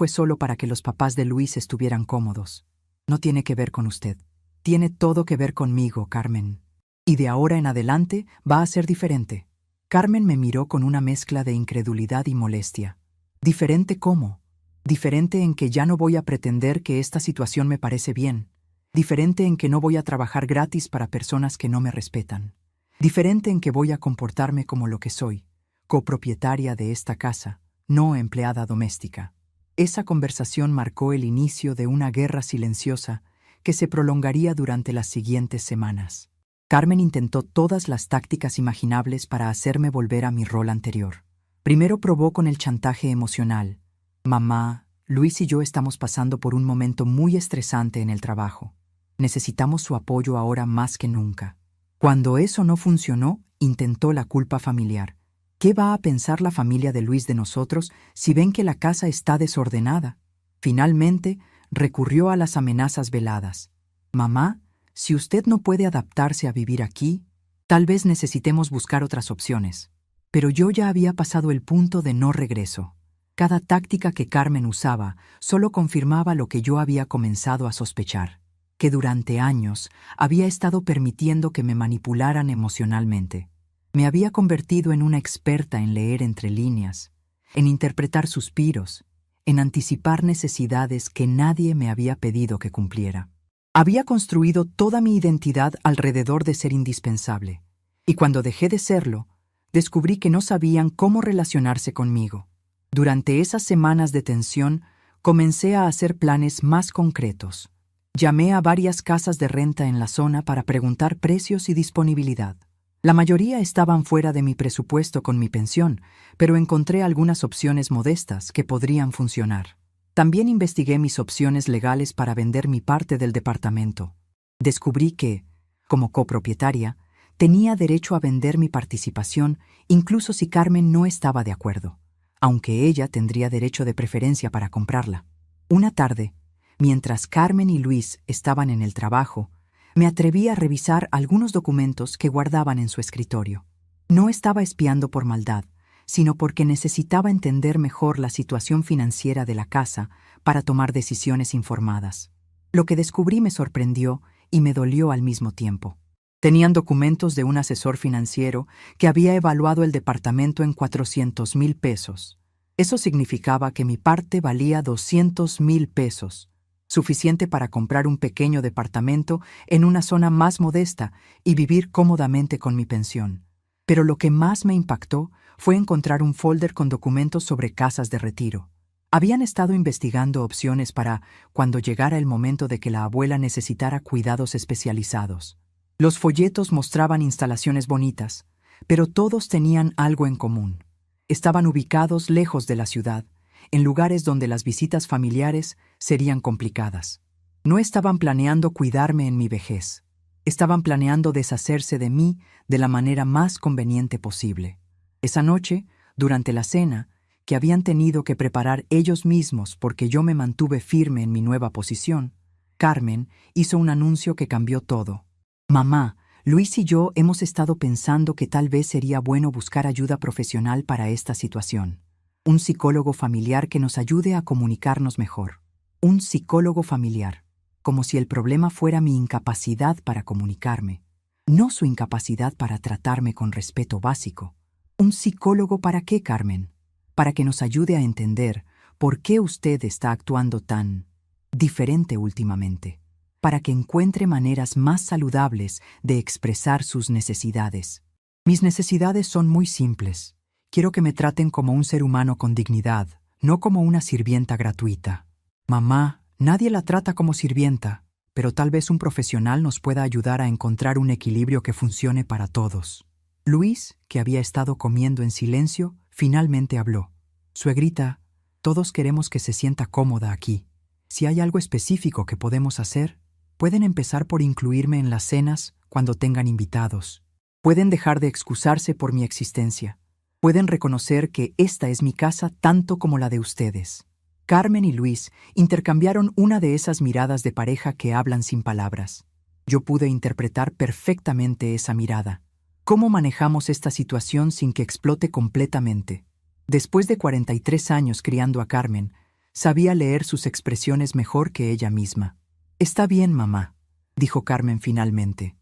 Speaker 1: solo para que los papás de Luis estuvieran cómodos. No tiene que ver con usted. Tiene todo que ver conmigo, Carmen. Y de ahora en adelante va a ser diferente. Carmen me miró con una mezcla de incredulidad y molestia. ¿Diferente cómo? Diferente en que ya no voy a pretender que esta situación me parece bien. Diferente en que no voy a trabajar gratis para personas que no me respetan. Diferente en que voy a comportarme como lo que soy, copropietaria de esta casa, no empleada doméstica. Esa conversación marcó el inicio de una guerra silenciosa que se prolongaría durante las siguientes semanas. Carmen intentó todas las tácticas imaginables para hacerme volver a mi rol anterior. Primero probó con el chantaje emocional. Mamá, Luis y yo estamos pasando por un momento muy estresante en el trabajo. Necesitamos su apoyo ahora más que nunca. Cuando eso no funcionó, intentó la culpa familiar. ¿Qué va a pensar la familia de Luis de nosotros si ven que la casa está desordenada? Finalmente, recurrió a las amenazas veladas. Mamá, si usted no puede adaptarse a vivir aquí, tal vez necesitemos buscar otras opciones. Pero yo ya había pasado el punto de no regreso. Cada táctica que Carmen usaba solo confirmaba lo que yo había comenzado a sospechar, que durante años había estado permitiendo que me manipularan emocionalmente. Me había convertido en una experta en leer entre líneas, en interpretar suspiros, en anticipar necesidades que nadie me había pedido que cumpliera. Había construido toda mi identidad alrededor de ser indispensable, y cuando dejé de serlo, descubrí que no sabían cómo relacionarse conmigo. Durante esas semanas de tensión, comencé a hacer planes más concretos. Llamé a varias casas de renta en la zona para preguntar precios y disponibilidad. La mayoría estaban fuera de mi presupuesto con mi pensión, pero encontré algunas opciones modestas que podrían funcionar. También investigué mis opciones legales para vender mi parte del departamento. Descubrí que, como copropietaria, tenía derecho a vender mi participación incluso si Carmen no estaba de acuerdo, aunque ella tendría derecho de preferencia para comprarla. Una tarde, mientras Carmen y Luis estaban en el trabajo, me atreví a revisar algunos documentos que guardaban en su escritorio. No estaba espiando por maldad, sino porque necesitaba entender mejor la situación financiera de la casa para tomar decisiones informadas. Lo que descubrí me sorprendió y me dolió al mismo tiempo. Tenían documentos de un asesor financiero que había evaluado el departamento en 400,000 pesos. Eso significaba que mi parte valía 200,000 pesos. Suficiente para comprar un pequeño departamento en una zona más modesta y vivir cómodamente con mi pensión. Pero lo que más me impactó fue encontrar un folder con documentos sobre casas de retiro. Habían estado investigando opciones para cuando llegara el momento de que la abuela necesitara cuidados especializados. Los folletos mostraban instalaciones bonitas, pero todos tenían algo en común. Estaban ubicados lejos de la ciudad, en lugares donde las visitas familiares serían complicadas. No estaban planeando cuidarme en mi vejez. Estaban planeando deshacerse de mí de la manera más conveniente posible. Esa noche, durante la cena, que habían tenido que preparar ellos mismos porque yo me mantuve firme en mi nueva posición, Carmen hizo un anuncio que cambió todo. Mamá, Luis y yo hemos estado pensando que tal vez sería bueno buscar ayuda profesional para esta situación. Un psicólogo familiar que nos ayude a comunicarnos mejor. Un psicólogo familiar, como si el problema fuera mi incapacidad para comunicarme, no su incapacidad para tratarme con respeto básico. ¿Un psicólogo para qué, Carmen? Para que nos ayude a entender por qué usted está actuando tan diferente últimamente. Para que encuentre maneras más saludables de expresar sus necesidades. Mis necesidades son muy simples. Quiero que me traten como un ser humano con dignidad, no como una sirvienta gratuita. Mamá, nadie la trata como sirvienta, pero tal vez un profesional nos pueda ayudar a encontrar un equilibrio que funcione para todos. Luis, que había estado comiendo en silencio, finalmente habló. Suegrita, todos queremos que se sienta cómoda aquí. Si hay algo específico que podemos hacer, pueden empezar por incluirme en las cenas cuando tengan invitados. Pueden dejar de excusarse por mi existencia. Pueden reconocer que esta es mi casa tanto como la de ustedes. Carmen y Luis intercambiaron una de esas miradas de pareja que hablan sin palabras. Yo pude interpretar perfectamente esa mirada. ¿Cómo manejamos esta situación sin que explote completamente? Después de 43 años criando a Carmen, sabía leer sus expresiones mejor que ella misma. Está bien, mamá, dijo Carmen finalmente.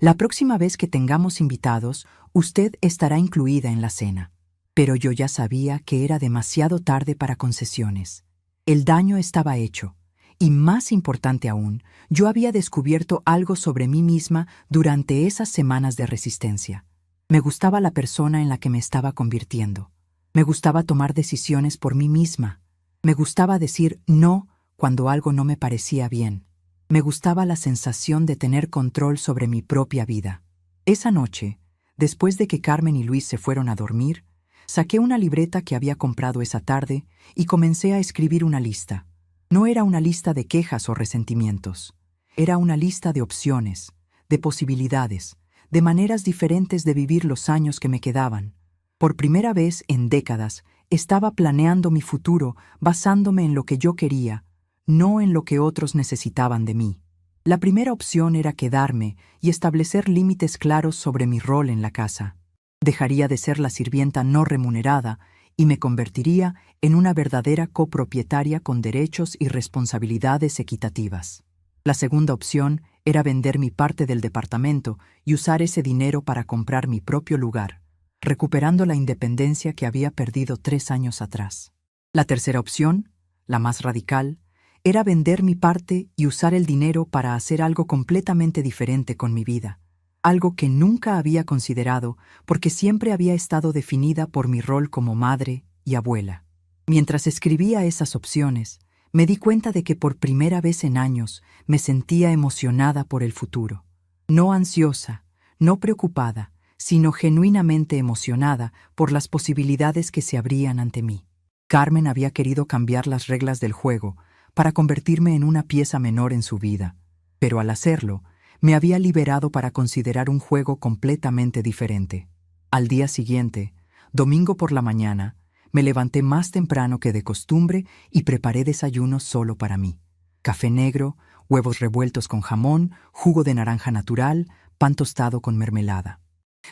Speaker 1: La próxima vez que tengamos invitados, usted estará incluida en la cena. Pero yo ya sabía que era demasiado tarde para concesiones. El daño estaba hecho. Y más importante aún, yo había descubierto algo sobre mí misma durante esas semanas de resistencia. Me gustaba la persona en la que me estaba convirtiendo. Me gustaba tomar decisiones por mí misma. Me gustaba decir no cuando algo no me parecía bien. Me gustaba la sensación de tener control sobre mi propia vida. Esa noche, después de que Carmen y Luis se fueron a dormir, saqué una libreta que había comprado esa tarde y comencé a escribir una lista. No era una lista de quejas o resentimientos. Era una lista de opciones, de posibilidades, de maneras diferentes de vivir los años que me quedaban. Por primera vez en décadas, estaba planeando mi futuro basándome en lo que yo quería, no en lo que otros necesitaban de mí. La primera opción era quedarme y establecer límites claros sobre mi rol en la casa. Dejaría de ser la sirvienta no remunerada y me convertiría en una verdadera copropietaria con derechos y responsabilidades equitativas. La segunda opción era vender mi parte del departamento y usar ese dinero para comprar mi propio lugar, recuperando la independencia que había perdido 3 años atrás. La tercera opción, la más radical, era vender mi parte y usar el dinero para hacer algo completamente diferente con mi vida, algo que nunca había considerado porque siempre había estado definida por mi rol como madre y abuela. Mientras escribía esas opciones, me di cuenta de que por primera vez en años me sentía emocionada por el futuro. No ansiosa, no preocupada, sino genuinamente emocionada por las posibilidades que se abrían ante mí. Carmen había querido cambiar las reglas del juego para convertirme en una pieza menor en su vida, pero al hacerlo, me había liberado para considerar un juego completamente diferente. Al día siguiente, domingo por la mañana, me levanté más temprano que de costumbre y preparé desayuno solo para mí. Café negro, huevos revueltos con jamón, jugo de naranja natural, pan tostado con mermelada.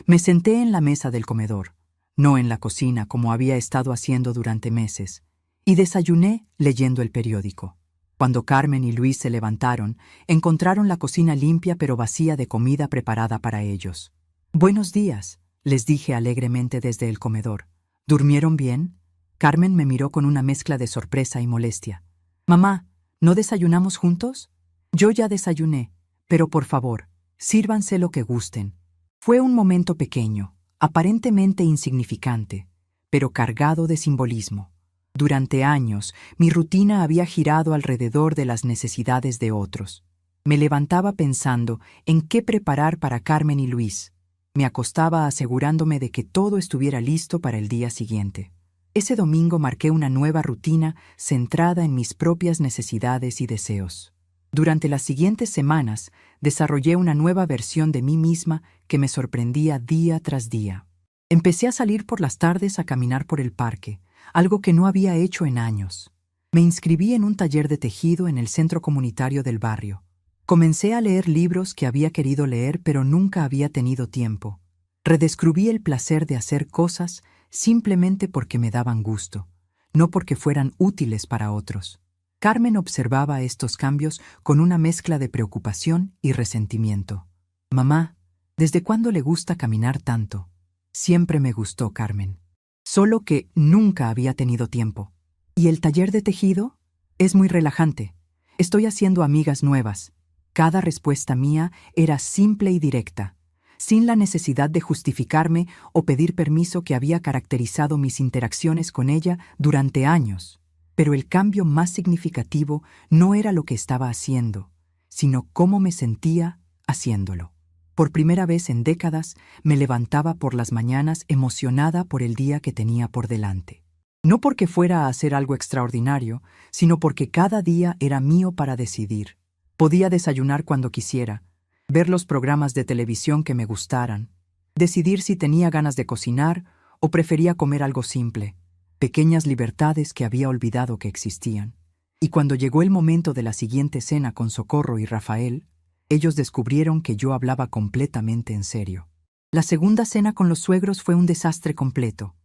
Speaker 1: Me senté en la mesa del comedor, no en la cocina como había estado haciendo durante meses, y desayuné leyendo el periódico. Cuando Carmen y Luis se levantaron, encontraron la cocina limpia pero vacía de comida preparada para ellos. «Buenos días», les dije alegremente desde el comedor. «¿Durmieron bien?» Carmen me miró con una mezcla de sorpresa y molestia. «Mamá, ¿no desayunamos juntos?» «Yo ya desayuné, pero por favor, sírvanse lo que gusten». Fue un momento pequeño, aparentemente insignificante, pero cargado de simbolismo. Durante años, mi rutina había girado alrededor de las necesidades de otros. Me levantaba pensando en qué preparar para Carmen y Luis. Me acostaba asegurándome de que todo estuviera listo para el día siguiente. Ese domingo marqué una nueva rutina centrada en mis propias necesidades y deseos. Durante las siguientes semanas, desarrollé una nueva versión de mí misma que me sorprendía día tras día. Empecé a salir por las tardes a caminar por el parque, algo que no había hecho en años. Me inscribí en un taller de tejido en el centro comunitario del barrio. Comencé a leer libros que había querido leer pero nunca había tenido tiempo. Redescubrí el placer de hacer cosas simplemente porque me daban gusto, no porque fueran útiles para otros. Carmen observaba estos cambios con una mezcla de preocupación y resentimiento. «Mamá, ¿desde cuándo le gusta caminar tanto?» «Siempre me gustó, Carmen. Solo que nunca había tenido tiempo. ¿Y el taller de tejido? Es muy relajante. Estoy haciendo amigas nuevas». Cada respuesta mía era simple y directa, sin la necesidad de justificarme o pedir permiso que había caracterizado mis interacciones con ella durante años. Pero el cambio más significativo no era lo que estaba haciendo, sino cómo me sentía haciéndolo. Por primera vez en décadas me levantaba por las mañanas emocionada por el día que tenía por delante. No porque fuera a hacer algo extraordinario, sino porque cada día era mío para decidir. Podía desayunar cuando quisiera, ver los programas de televisión que me gustaran, decidir si tenía ganas de cocinar o prefería comer algo simple, pequeñas libertades que había olvidado que existían. Y cuando llegó el momento de la siguiente cena con Socorro y Rafael, ellos descubrieron que yo hablaba completamente en serio. La segunda cena con los suegros fue un desastre completo.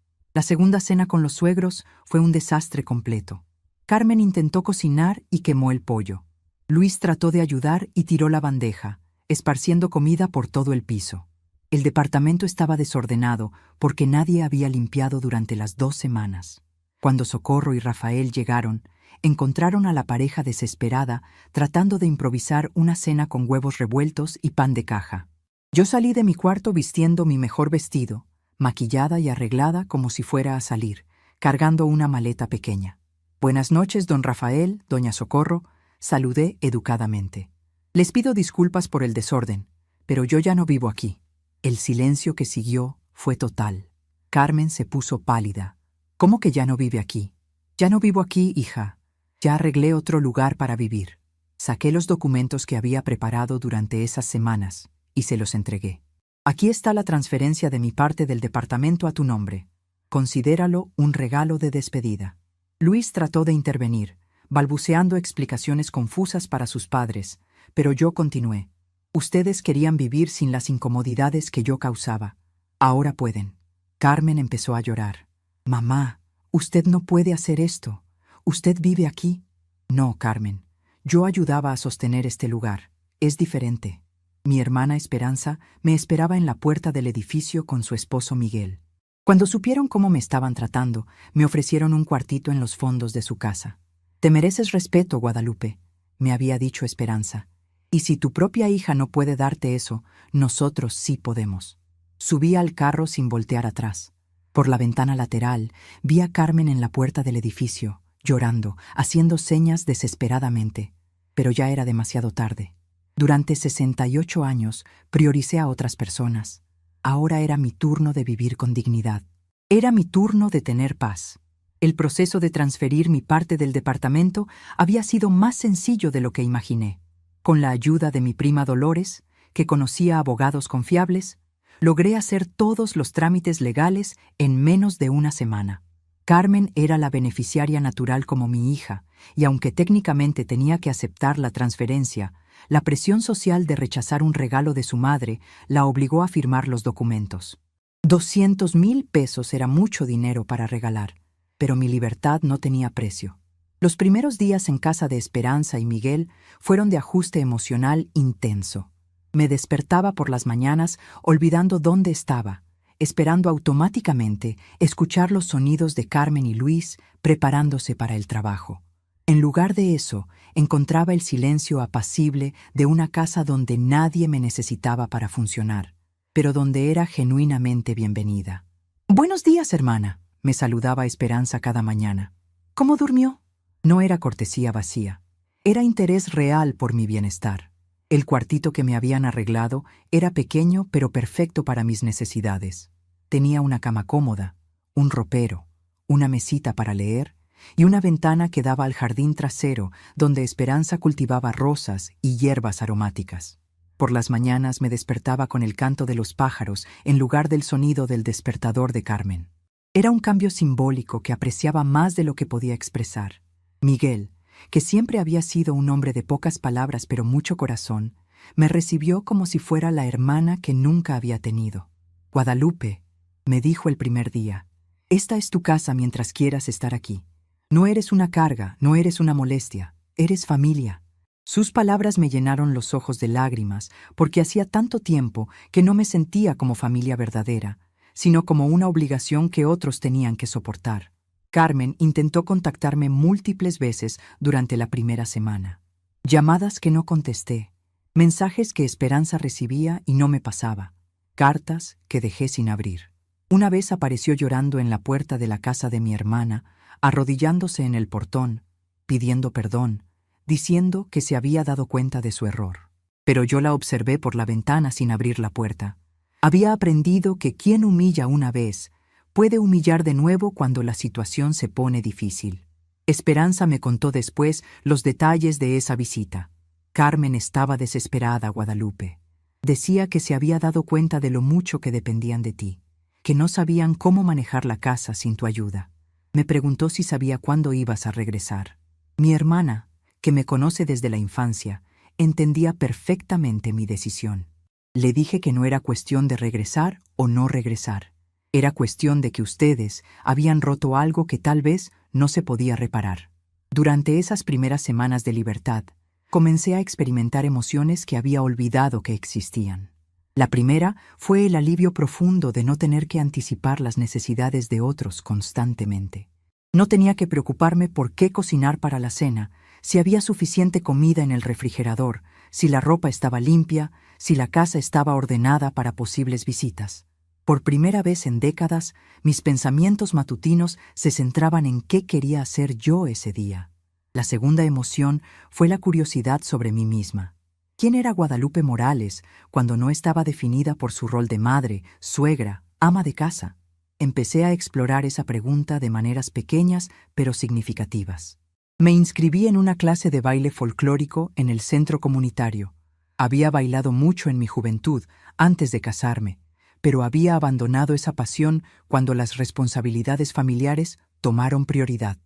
Speaker 1: Carmen intentó cocinar y quemó el pollo. Luis trató de ayudar y tiró la bandeja, esparciendo comida por todo el piso. El departamento estaba desordenado porque nadie había limpiado durante las 2 semanas. Cuando Socorro y Rafael llegaron, encontraron a la pareja desesperada tratando de improvisar una cena con huevos revueltos y pan de caja. Yo salí de mi cuarto vistiendo mi mejor vestido, maquillada y arreglada como si fuera a salir, cargando una maleta pequeña. «Buenas noches, don Rafael, doña Socorro», saludé educadamente. «Les pido disculpas por el desorden, pero yo ya no vivo aquí». El silencio que siguió fue total. Carmen se puso pálida. «¿Cómo que ya no vive aquí?» «Ya no vivo aquí, hija. Ya arreglé otro lugar para vivir». Saqué los documentos que había preparado durante esas semanas y se los entregué. «Aquí está la transferencia de mi parte del departamento a tu nombre. Considéralo un regalo de despedida». Luis trató de intervenir, balbuceando explicaciones confusas para sus padres, pero yo continué. «Ustedes querían vivir sin las incomodidades que yo causaba. Ahora pueden». Carmen empezó a llorar. «Mamá, usted no puede hacer esto. ¿Usted vive aquí?» «No, Carmen. Yo ayudaba a sostener este lugar. Es diferente». Mi hermana Esperanza me esperaba en la puerta del edificio con su esposo Miguel. Cuando supieron cómo me estaban tratando, me ofrecieron un cuartito en los fondos de su casa. «Te mereces respeto, Guadalupe», me había dicho Esperanza. «Y si tu propia hija no puede darte eso, nosotros sí podemos». Subí al carro sin voltear atrás. Por la ventana lateral vi a Carmen en la puerta del edificio, llorando, haciendo señas desesperadamente. Pero ya era demasiado tarde. Durante 68 años prioricé a otras personas. Ahora era mi turno de vivir con dignidad. Era mi turno de tener paz. El proceso de transferir mi parte del departamento había sido más sencillo de lo que imaginé. Con la ayuda de mi prima Dolores, que conocía abogados confiables, logré hacer todos los trámites legales en menos de una semana. Carmen era la beneficiaria natural como mi hija, y aunque técnicamente tenía que aceptar la transferencia, la presión social de rechazar un regalo de su madre la obligó a firmar los documentos. 200,000 pesos era mucho dinero para regalar, pero mi libertad no tenía precio. Los primeros días en casa de Esperanza y Miguel fueron de ajuste emocional intenso. Me despertaba por las mañanas olvidando dónde estaba, esperando automáticamente escuchar los sonidos de Carmen y Luis preparándose para el trabajo. En lugar de eso, encontraba el silencio apacible de una casa donde nadie me necesitaba para funcionar, pero donde era genuinamente bienvenida. «Buenos días, hermana», me saludaba Esperanza cada mañana. «¿Cómo durmió?» No era cortesía vacía. Era interés real por mi bienestar. El cuartito que me habían arreglado era pequeño pero perfecto para mis necesidades. Tenía una cama cómoda, un ropero, una mesita para leer y una ventana que daba al jardín trasero donde Esperanza cultivaba rosas y hierbas aromáticas. Por las mañanas me despertaba con el canto de los pájaros en lugar del sonido del despertador de Carmen. Era un cambio simbólico que apreciaba más de lo que podía expresar. Miguel, que siempre había sido un hombre de pocas palabras pero mucho corazón, me recibió como si fuera la hermana que nunca había tenido. «Guadalupe», me dijo el primer día, «esta es tu casa mientras quieras estar aquí. No eres una carga, no eres una molestia, eres familia». Sus palabras me llenaron los ojos de lágrimas porque hacía tanto tiempo que no me sentía como familia verdadera, sino como una obligación que otros tenían que soportar. Carmen intentó contactarme múltiples veces durante la primera semana. Llamadas que no contesté, mensajes que Esperanza recibía y no me pasaba, cartas que dejé sin abrir. Una vez apareció llorando en la puerta de la casa de mi hermana, arrodillándose en el portón, pidiendo perdón, diciendo que se había dado cuenta de su error. Pero yo la observé por la ventana sin abrir la puerta. Había aprendido que quien humilla una vez puede humillar de nuevo cuando la situación se pone difícil. Esperanza me contó después los detalles de esa visita. Carmen estaba desesperada, Guadalupe. Decía que se había dado cuenta de lo mucho que dependían de ti, que no sabían cómo manejar la casa sin tu ayuda. Me preguntó si sabía cuándo ibas a regresar. Mi hermana, que me conoce desde la infancia, entendía perfectamente mi decisión. Le dije que no era cuestión de regresar o no regresar. Era cuestión de que ustedes habían roto algo que tal vez no se podía reparar. Durante esas primeras semanas de libertad, comencé a experimentar emociones que había olvidado que existían. La primera fue el alivio profundo de no tener que anticipar las necesidades de otros constantemente. No tenía que preocuparme por qué cocinar para la cena, si había suficiente comida en el refrigerador, si la ropa estaba limpia, si la casa estaba ordenada para posibles visitas. Por primera vez en décadas, mis pensamientos matutinos se centraban en qué quería hacer yo ese día. La segunda emoción fue la curiosidad sobre mí misma. ¿Quién era Guadalupe Morales cuando no estaba definida por su rol de madre, suegra, ama de casa? Empecé a explorar esa pregunta de maneras pequeñas pero significativas. Me inscribí en una clase de baile folclórico en el centro comunitario. Había bailado mucho en mi juventud, antes de casarme, pero había abandonado esa pasión cuando las responsabilidades familiares tomaron prioridad.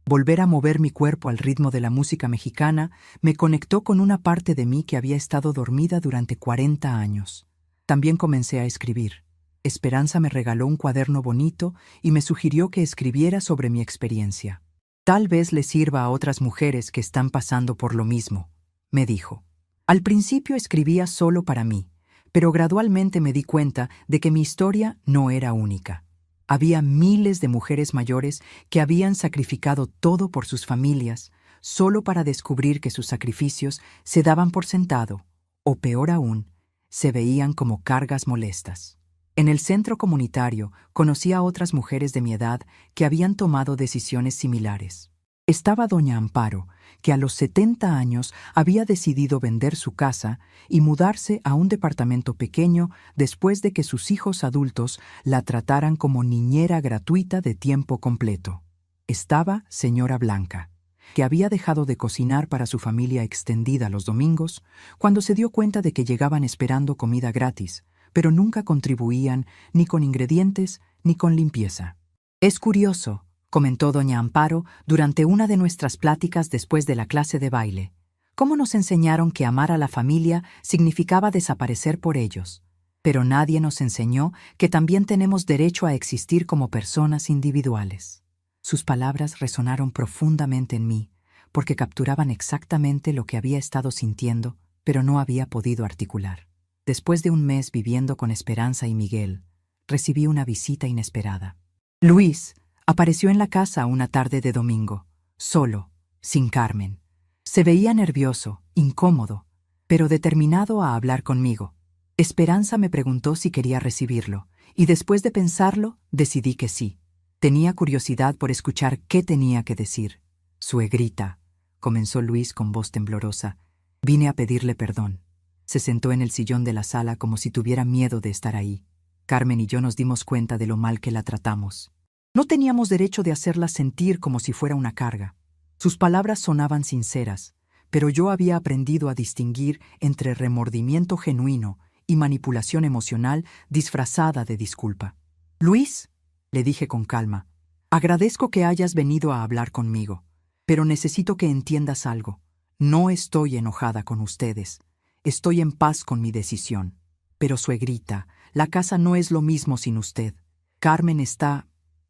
Speaker 1: Volver a mover mi cuerpo al ritmo de la música mexicana me conectó con una parte de mí que había estado dormida durante 40 años. También comencé a escribir. Esperanza me regaló un cuaderno bonito y me sugirió que escribiera sobre mi experiencia. Tal vez le sirva a otras mujeres que están pasando por lo mismo, me dijo. Al principio escribía solo para mí, pero gradualmente me di cuenta de que mi historia no era única. Había miles de mujeres mayores que habían sacrificado todo por sus familias, solo para descubrir que sus sacrificios se daban por sentado, o peor aún, se veían como cargas molestas. En el centro comunitario conocí a otras mujeres de mi edad que habían tomado decisiones similares. Estaba doña Amparo, que a los 70 años había decidido vender su casa y mudarse a un departamento pequeño después de que sus hijos adultos la trataran como niñera gratuita de tiempo completo. Estaba señora Blanca, que había dejado de cocinar para su familia extendida los domingos cuando se dio cuenta de que llegaban esperando comida gratis, pero nunca contribuían ni con ingredientes ni con limpieza. Es curioso, comentó doña Amparo durante una de nuestras pláticas después de la clase de baile. ¿Cómo nos enseñaron que amar a la familia significaba desaparecer por ellos? Pero nadie nos enseñó que también tenemos derecho a existir como personas individuales. Sus palabras resonaron profundamente en mí, porque capturaban exactamente lo que había estado sintiendo, pero no había podido articular. Después de un mes viviendo con Esperanza y Miguel, recibí una visita inesperada. Luis apareció en la casa una tarde de domingo, solo, sin Carmen. Se veía nervioso, incómodo, pero determinado a hablar conmigo. Esperanza me preguntó si quería recibirlo, y después de pensarlo, decidí que sí. Tenía curiosidad por escuchar qué tenía que decir. Suegrita, comenzó Luis con voz temblorosa, vine a pedirle perdón. Se sentó en el sillón de la sala como si tuviera miedo de estar ahí. Carmen y yo nos dimos cuenta de lo mal que la tratamos. No teníamos derecho de hacerla sentir como si fuera una carga. Sus palabras sonaban sinceras, pero yo había aprendido a distinguir entre remordimiento genuino y manipulación emocional disfrazada de disculpa. Luis, le dije con calma, agradezco que hayas venido a hablar conmigo, pero necesito que entiendas algo. No estoy enojada con ustedes. Estoy en paz con mi decisión. Pero suegrita, la casa no es lo mismo sin usted. Carmen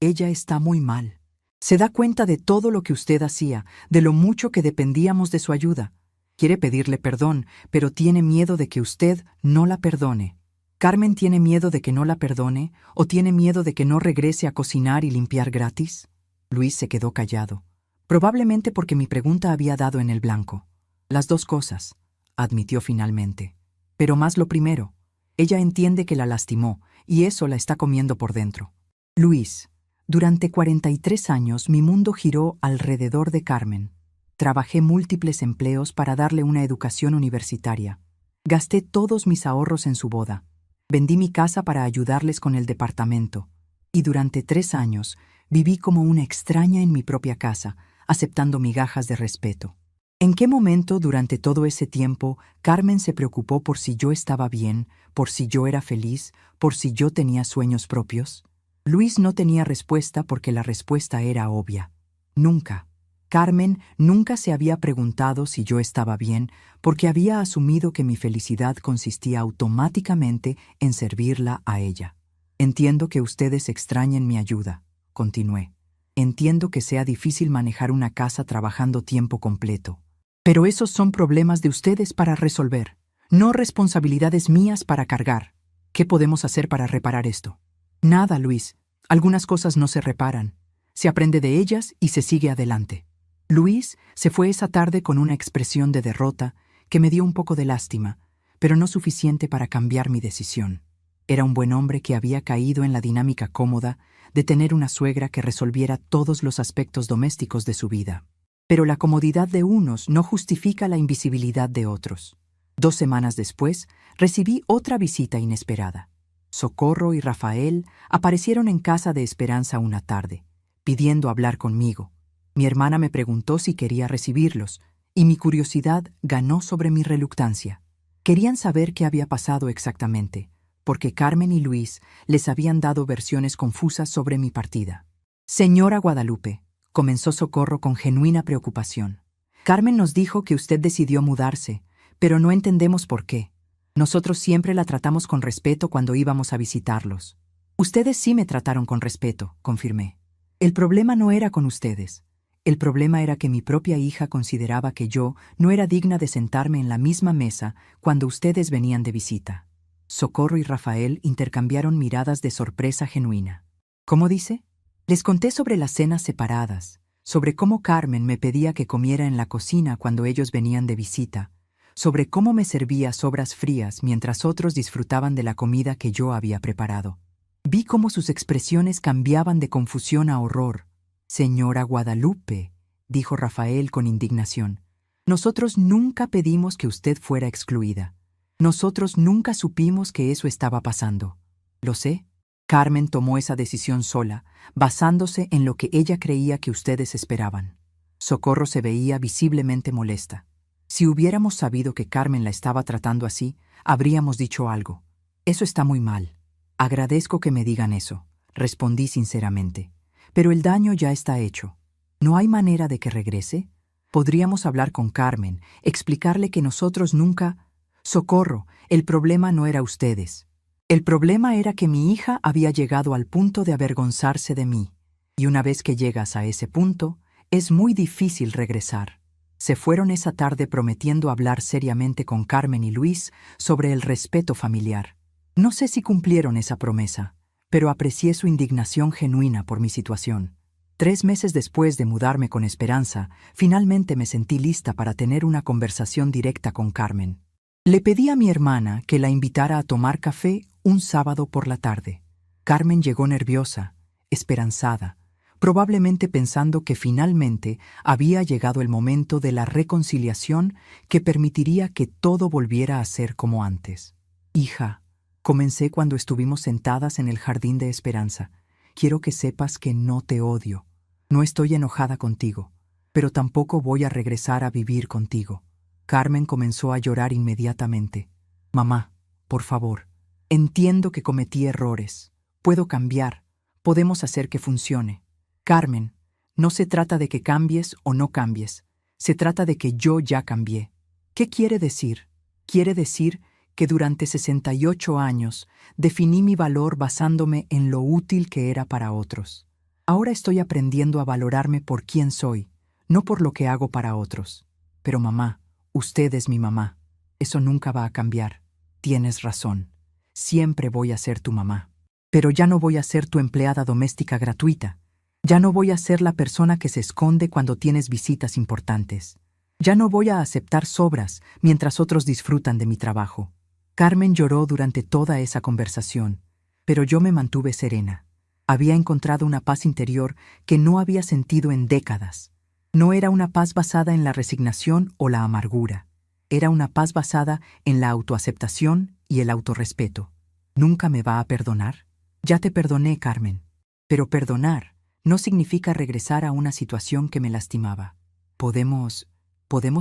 Speaker 1: ella está muy mal. Se da cuenta de todo lo que usted hacía, de lo mucho que dependíamos de su ayuda. Quiere pedirle perdón, pero tiene miedo de que usted no la perdone. ¿Carmen tiene miedo de que no la perdone o tiene miedo de que no regrese a cocinar y limpiar gratis? Luis se quedó callado, probablemente porque mi pregunta había dado en el blanco. Las dos cosas, admitió finalmente. Pero más lo primero. Ella entiende que la lastimó y eso la está comiendo por dentro. Luis, Durante 43 años mi mundo giró alrededor de Carmen. Trabajé múltiples empleos para darle una educación universitaria. Gasté todos mis ahorros en su boda. Vendí mi casa para ayudarles con el departamento. Y durante 3 años viví como una extraña en mi propia casa, aceptando migajas de respeto. ¿En qué momento durante todo ese tiempo Carmen se preocupó por si yo estaba bien, por si yo era feliz, por si yo tenía sueños propios? Luis no tenía respuesta porque la respuesta era obvia. Nunca. Carmen nunca se había preguntado si yo estaba bien porque había asumido que mi felicidad consistía automáticamente en servirla a ella. Entiendo que ustedes extrañen mi ayuda, continué. Entiendo que sea difícil manejar una casa trabajando tiempo completo. Pero esos son problemas de ustedes para resolver, no responsabilidades mías para cargar. ¿Qué podemos hacer para reparar esto? Nada, Luis. Algunas cosas no se reparan. Se aprende de ellas y se sigue adelante. Luis se fue esa tarde con una expresión de derrota que me dio un poco de lástima, pero no suficiente para cambiar mi decisión. Era un buen hombre que había caído en la dinámica cómoda de tener una suegra que resolviera todos los aspectos domésticos de su vida. Pero la comodidad de unos no justifica la invisibilidad de otros. 2 semanas después, recibí otra visita inesperada. Socorro y Rafael aparecieron en casa de Esperanza una tarde, pidiendo hablar conmigo. Mi hermana me preguntó si quería recibirlos, y mi curiosidad ganó sobre mi reluctancia. Querían saber qué había pasado exactamente, porque Carmen y Luis les habían dado versiones confusas sobre mi partida. Señora Guadalupe, comenzó Socorro con genuina preocupación. Carmen nos dijo que usted decidió mudarse, pero no entendemos por qué. Nosotros siempre la tratamos con respeto cuando íbamos a visitarlos. Ustedes sí me trataron con respeto, confirmé. El problema no era con ustedes. El problema era que mi propia hija consideraba que yo no era digna de sentarme en la misma mesa cuando ustedes venían de visita. Socorro y Rafael intercambiaron miradas de sorpresa genuina. ¿Cómo dice? Les conté sobre las cenas separadas, sobre cómo Carmen me pedía que comiera en la cocina cuando ellos venían de visita, sobre cómo me servía sobras frías mientras otros disfrutaban de la comida que yo había preparado. Vi cómo sus expresiones cambiaban de confusión a horror. Señora Guadalupe, dijo Rafael con indignación, nosotros nunca pedimos que usted fuera excluida. Nosotros nunca supimos que eso estaba pasando. Lo sé. Carmen tomó esa decisión sola, basándose en lo que ella creía que ustedes esperaban. Socorro se veía visiblemente molesta. Si hubiéramos sabido que Carmen la estaba tratando así, habríamos dicho algo. Eso está muy mal. Agradezco que me digan eso, respondí sinceramente. Pero el daño ya está hecho. ¿No hay manera de que regrese? Podríamos hablar con Carmen, explicarle que nosotros nunca... Socorro, el problema no era ustedes. El problema era que mi hija había llegado al punto de avergonzarse de mí. Y una vez que llegas a ese punto, es muy difícil regresar. Se fueron esa tarde prometiendo hablar seriamente con Carmen y Luis sobre el respeto familiar. No sé si cumplieron esa promesa, pero aprecié su indignación genuina por mi situación. 3 meses después de mudarme con Esperanza, finalmente me sentí lista para tener una conversación directa con Carmen. Le pedí a mi hermana que la invitara a tomar café un sábado por la tarde. Carmen llegó nerviosa, esperanzada, probablemente pensando que finalmente había llegado el momento de la reconciliación que permitiría que todo volviera a ser como antes. Hija, comencé cuando estuvimos sentadas en el jardín de Esperanza. Quiero que sepas que no te odio. No estoy enojada contigo, pero tampoco voy a regresar a vivir contigo. Carmen comenzó a llorar inmediatamente. Mamá, por favor, entiendo que cometí errores. Puedo cambiar. Podemos hacer que funcione. Carmen, no se trata de que cambies o no cambies. Se trata de que yo ya cambié. ¿Qué quiere decir? Quiere decir que durante 68 años definí mi valor basándome en lo útil que era para otros. Ahora estoy aprendiendo a valorarme por quién soy, no por lo que hago para otros. Pero mamá, usted es mi mamá. Eso nunca va a cambiar. Tienes razón. Siempre voy a ser tu mamá. Pero ya no voy a ser tu empleada doméstica gratuita. Ya no voy a ser la persona que se esconde cuando tienes visitas importantes. Ya no voy a aceptar sobras mientras otros disfrutan de mi trabajo. Carmen lloró durante toda esa conversación, pero yo me mantuve serena. Había encontrado una paz interior que no había sentido en décadas. No era una paz basada en la resignación o la amargura. Era una paz basada en la autoaceptación y el autorrespeto. ¿Nunca me va a perdonar? Ya te perdoné, Carmen. Pero perdonar no significa regresar a una situación que me lastimaba. ¿Podemos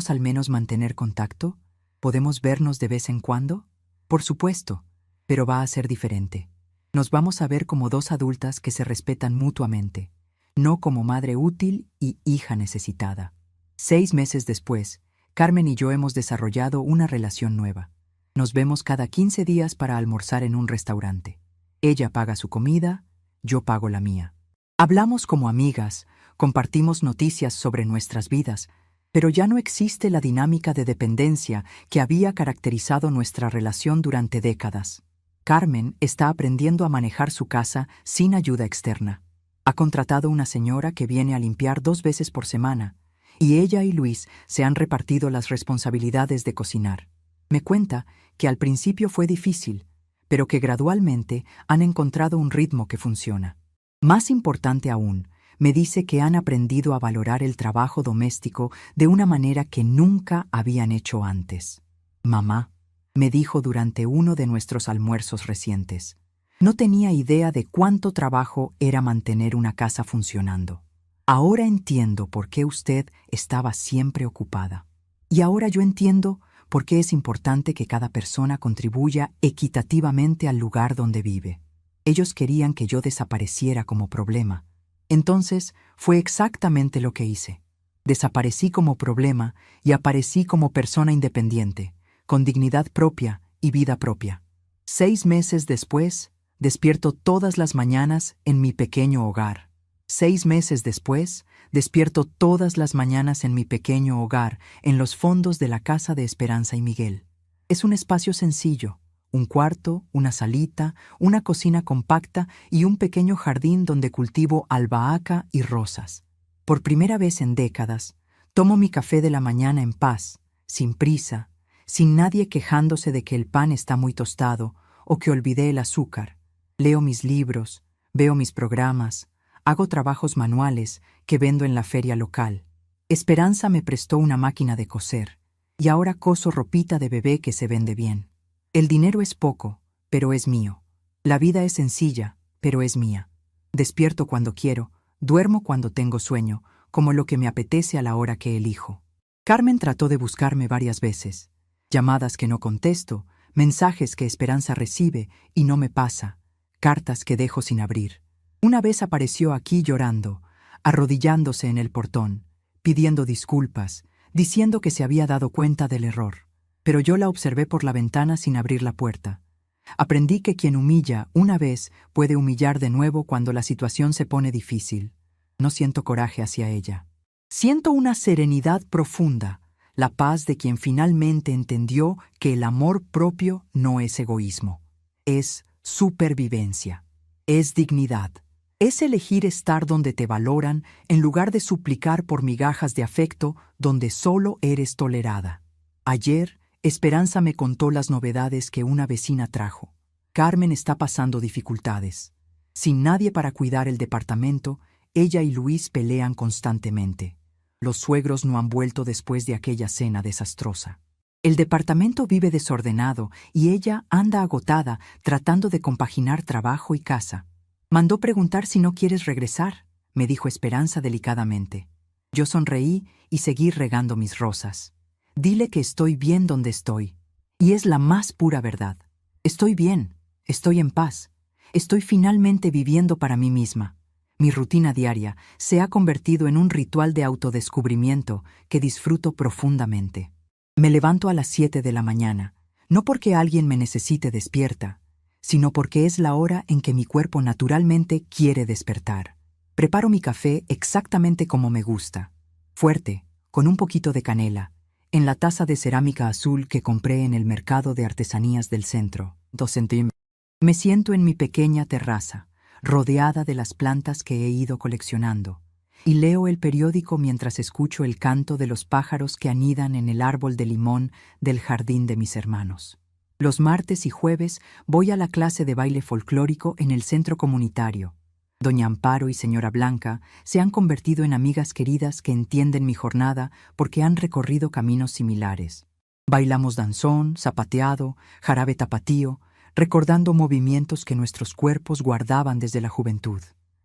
Speaker 1: al menos mantener contacto? ¿Podemos vernos de vez en cuando? Por supuesto, pero va a ser diferente. Nos vamos a ver como dos adultas que se respetan mutuamente, no como madre útil y hija necesitada. 6 meses después, Carmen y yo hemos desarrollado una relación nueva. Nos vemos cada 15 días para almorzar en un restaurante. Ella paga su comida, yo pago la mía. Hablamos como amigas, compartimos noticias sobre nuestras vidas, pero ya no existe la dinámica de dependencia que había caracterizado nuestra relación durante décadas. Carmen está aprendiendo a manejar su casa sin ayuda externa. Ha contratado una señora que viene a limpiar 2 veces por semana, y ella y Luis se han repartido las responsabilidades de cocinar. Me cuenta que al principio fue difícil, pero que gradualmente han encontrado un ritmo que funciona. Más importante aún, me dice que han aprendido a valorar el trabajo doméstico de una manera que nunca habían hecho antes. Mamá, me dijo durante uno de nuestros almuerzos recientes, no tenía idea de cuánto trabajo era mantener una casa funcionando. Ahora entiendo por qué usted estaba siempre ocupada. Y ahora yo entiendo por qué es importante que cada persona contribuya equitativamente al lugar donde vive. Ellos querían que yo desapareciera como problema. Entonces, fue exactamente lo que hice. Desaparecí como problema y aparecí como persona independiente, con dignidad propia y vida propia. 6 meses después, despierto todas las mañanas en mi pequeño hogar. 6 meses después, despierto todas las mañanas en mi pequeño hogar, en los fondos de la casa de Esperanza y Miguel. Es un espacio sencillo, un cuarto, una salita, una cocina compacta y un pequeño jardín donde cultivo albahaca y rosas. Por primera vez en décadas, tomo mi café de la mañana en paz, sin prisa, sin nadie quejándose de que el pan está muy tostado o que olvidé el azúcar. Leo mis libros, veo mis programas, hago trabajos manuales que vendo en la feria local. Esperanza me prestó una máquina de coser y ahora coso ropita de bebé que se vende bien. El dinero es poco, pero es mío. La vida es sencilla, pero es mía. Despierto cuando quiero, duermo cuando tengo sueño, como lo que me apetece a la hora que elijo. Carmen trató de buscarme varias veces. Llamadas que no contesto, mensajes que Esperanza recibe y no me pasa, cartas que dejo sin abrir. Una vez apareció aquí llorando, arrodillándose en el portón, pidiendo disculpas, diciendo que se había dado cuenta del error. Pero yo la observé por la ventana sin abrir la puerta. Aprendí que quien humilla una vez puede humillar de nuevo cuando la situación se pone difícil. No siento coraje hacia ella. Siento una serenidad profunda, la paz de quien finalmente entendió que el amor propio no es egoísmo. Es supervivencia. Es dignidad. Es elegir estar donde te valoran en lugar de suplicar por migajas de afecto donde solo eres tolerada. Ayer, Esperanza me contó las novedades que una vecina trajo. Carmen está pasando dificultades. Sin nadie para cuidar el departamento, ella y Luis pelean constantemente. Los suegros no han vuelto después de aquella cena desastrosa. El departamento vive desordenado y ella anda agotada tratando de compaginar trabajo y casa. Mandó preguntar si no quieres regresar, me dijo Esperanza delicadamente. Yo sonreí y seguí regando mis rosas. Dile que estoy bien donde estoy. Y es la más pura verdad. Estoy bien, estoy en paz. Estoy finalmente viviendo para mí misma. Mi rutina diaria se ha convertido en un ritual de autodescubrimiento que disfruto profundamente. Me levanto a las 7 de la mañana, no porque alguien me necesite despierta, sino porque es la hora en que mi cuerpo naturalmente quiere despertar. Preparo mi café exactamente como me gusta. Fuerte, con un poquito de canela, en la taza de cerámica azul que compré en el mercado de artesanías del centro, 2 centímetros. Me siento en mi pequeña terraza, rodeada de las plantas que he ido coleccionando, y leo el periódico mientras escucho el canto de los pájaros que anidan en el árbol de limón del jardín de mis hermanos. Los martes y jueves voy a la clase de baile folclórico en el centro comunitario. Doña Amparo y señora Blanca se han convertido en amigas queridas que entienden mi jornada porque han recorrido caminos similares. Bailamos danzón, zapateado, jarabe tapatío, recordando movimientos que nuestros cuerpos guardaban desde la juventud.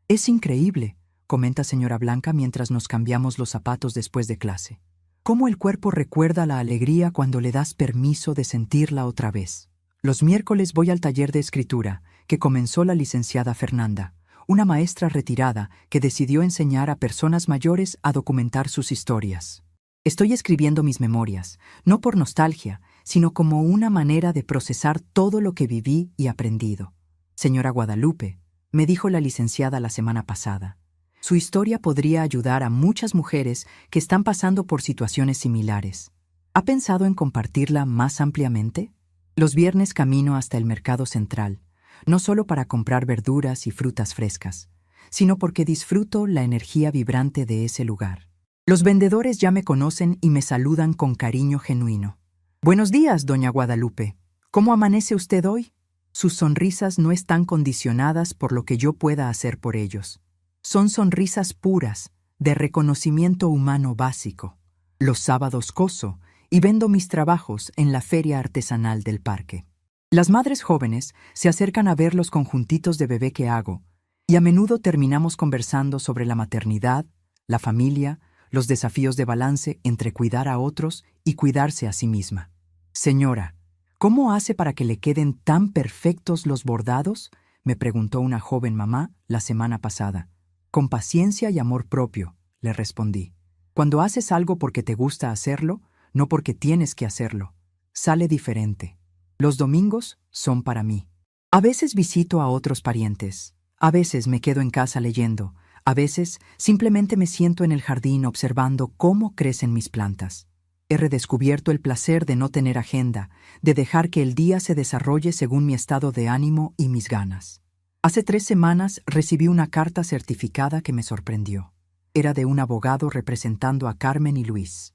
Speaker 1: Es increíble, comenta señora Blanca mientras nos cambiamos los zapatos después de clase. Cómo el cuerpo recuerda la alegría cuando le das permiso de sentirla otra vez. Los miércoles voy al taller de escritura que comenzó la licenciada Fernanda, una maestra retirada que decidió enseñar a personas mayores a documentar sus historias. Estoy escribiendo mis memorias, no por nostalgia, sino como una manera de procesar todo lo que viví y aprendido. Señora Guadalupe, me dijo la licenciada la semana pasada, su historia podría ayudar a muchas mujeres que están pasando por situaciones similares. ¿Ha pensado en compartirla más ampliamente? Los viernes camino hasta el mercado central, no solo para comprar verduras y frutas frescas, sino porque disfruto la energía vibrante de ese lugar. Los vendedores ya me conocen y me saludan con cariño genuino. Buenos días, doña Guadalupe. ¿Cómo amanece usted hoy? Sus sonrisas no están condicionadas por lo que yo pueda hacer por ellos. Son sonrisas puras, de reconocimiento humano básico. Los sábados coso y vendo mis trabajos en la feria artesanal del parque. Las madres jóvenes se acercan a ver los conjuntitos de bebé que hago, y a menudo terminamos conversando sobre la maternidad, la familia, los desafíos de balance entre cuidar a otros y cuidarse a sí misma. Señora, ¿cómo hace para que le queden tan perfectos los bordados?, me preguntó una joven mamá la semana pasada. Con paciencia y amor propio, le respondí. Cuando haces algo porque te gusta hacerlo, no porque tienes que hacerlo, sale diferente. Los domingos son para mí. A veces visito a otros parientes, a veces me quedo en casa leyendo, a veces simplemente me siento en el jardín observando cómo crecen mis plantas. He redescubierto el placer de no tener agenda, de dejar que el día se desarrolle según mi estado de ánimo y mis ganas. Hace 3 semanas recibí una carta certificada que me sorprendió. Era de un abogado representando a Carmen y Luis.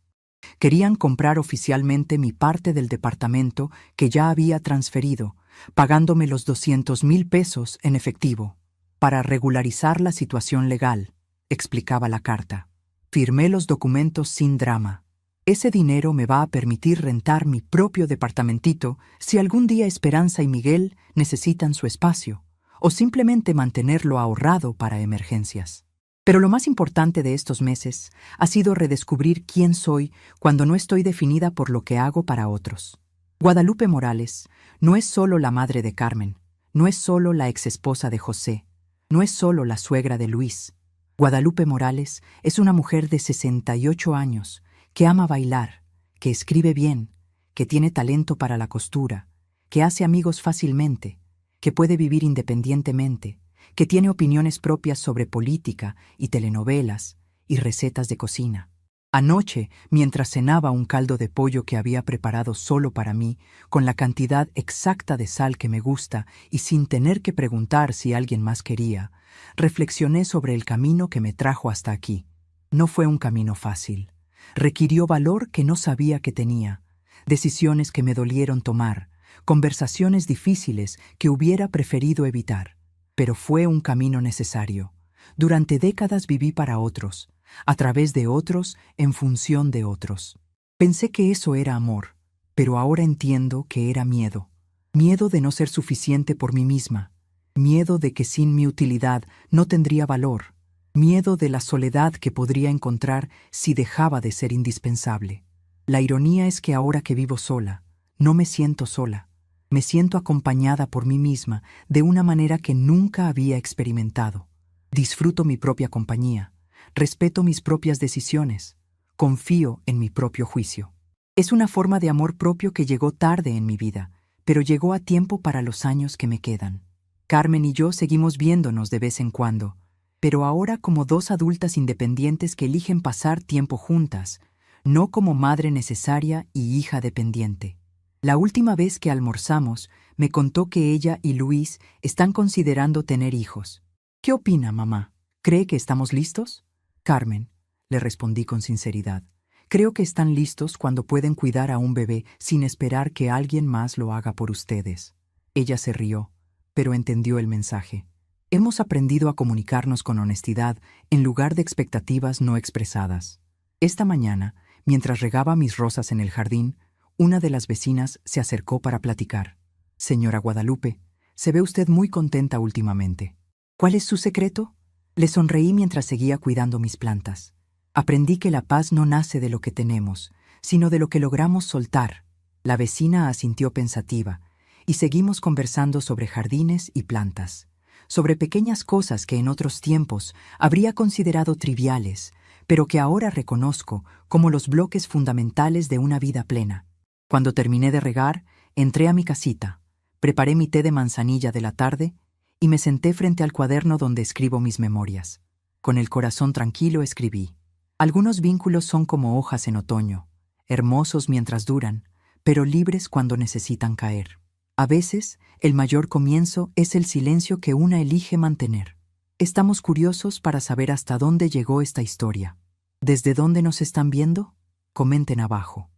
Speaker 1: Querían comprar oficialmente mi parte del departamento que ya había transferido, pagándome los 200,000 pesos en efectivo, para regularizar la situación legal, explicaba la carta. Firmé los documentos sin drama. Ese dinero me va a permitir rentar mi propio departamentito si algún día Esperanza y Miguel necesitan su espacio, o simplemente mantenerlo ahorrado para emergencias. Pero lo más importante de estos meses ha sido redescubrir quién soy cuando no estoy definida por lo que hago para otros. Guadalupe Morales no es solo la madre de Carmen, no es solo la exesposa de José, no es solo la suegra de Luis. Guadalupe Morales es una mujer de 68 años que ama bailar, que escribe bien, que tiene talento para la costura, que hace amigos fácilmente, que puede vivir independientemente, que tiene opiniones propias sobre política y telenovelas y recetas de cocina. Anoche, mientras cenaba un caldo de pollo que había preparado solo para mí, con la cantidad exacta de sal que me gusta y sin tener que preguntar si alguien más quería, reflexioné sobre el camino que me trajo hasta aquí. No fue un camino fácil. Requirió valor que no sabía que tenía, decisiones que me dolieron tomar, conversaciones difíciles que hubiera preferido evitar. Pero fue un camino necesario. Durante décadas viví para otros, a través de otros, en función de otros. Pensé que eso era amor, pero ahora entiendo que era miedo. Miedo de no ser suficiente por mí misma. Miedo de que sin mi utilidad no tendría valor. Miedo de la soledad que podría encontrar si dejaba de ser indispensable. La ironía es que ahora que vivo sola, no me siento sola. Me siento acompañada por mí misma de una manera que nunca había experimentado. Disfruto mi propia compañía, respeto mis propias decisiones, confío en mi propio juicio. Es una forma de amor propio que llegó tarde en mi vida, pero llegó a tiempo para los años que me quedan. Carmen y yo seguimos viéndonos de vez en cuando, pero ahora como 2 adultas independientes que eligen pasar tiempo juntas, no como madre necesaria y hija dependiente. La última vez que almorzamos, me contó que ella y Luis están considerando tener hijos. ¿Qué opina, mamá? ¿Cree que estamos listos? Carmen, le respondí con sinceridad, creo que están listos cuando pueden cuidar a un bebé sin esperar que alguien más lo haga por ustedes. Ella se rió, pero entendió el mensaje. Hemos aprendido a comunicarnos con honestidad en lugar de expectativas no expresadas. Esta mañana, mientras regaba mis rosas en el jardín, una de las vecinas se acercó para platicar. Señora Guadalupe, se ve usted muy contenta últimamente. ¿Cuál es su secreto? Le sonreí mientras seguía cuidando mis plantas. Aprendí que la paz no nace de lo que tenemos, sino de lo que logramos soltar. La vecina asintió pensativa, y seguimos conversando sobre jardines y plantas, sobre pequeñas cosas que en otros tiempos habría considerado triviales, pero que ahora reconozco como los bloques fundamentales de una vida plena. Cuando terminé de regar, entré a mi casita, preparé mi té de manzanilla de la tarde y me senté frente al cuaderno donde escribo mis memorias. Con el corazón tranquilo escribí: algunos vínculos son como hojas en otoño, hermosos mientras duran, pero libres cuando necesitan caer. A veces, el mayor comienzo es el silencio que una elige mantener. Estamos curiosos para saber hasta dónde llegó esta historia. ¿Desde dónde nos están viendo? Comenten abajo.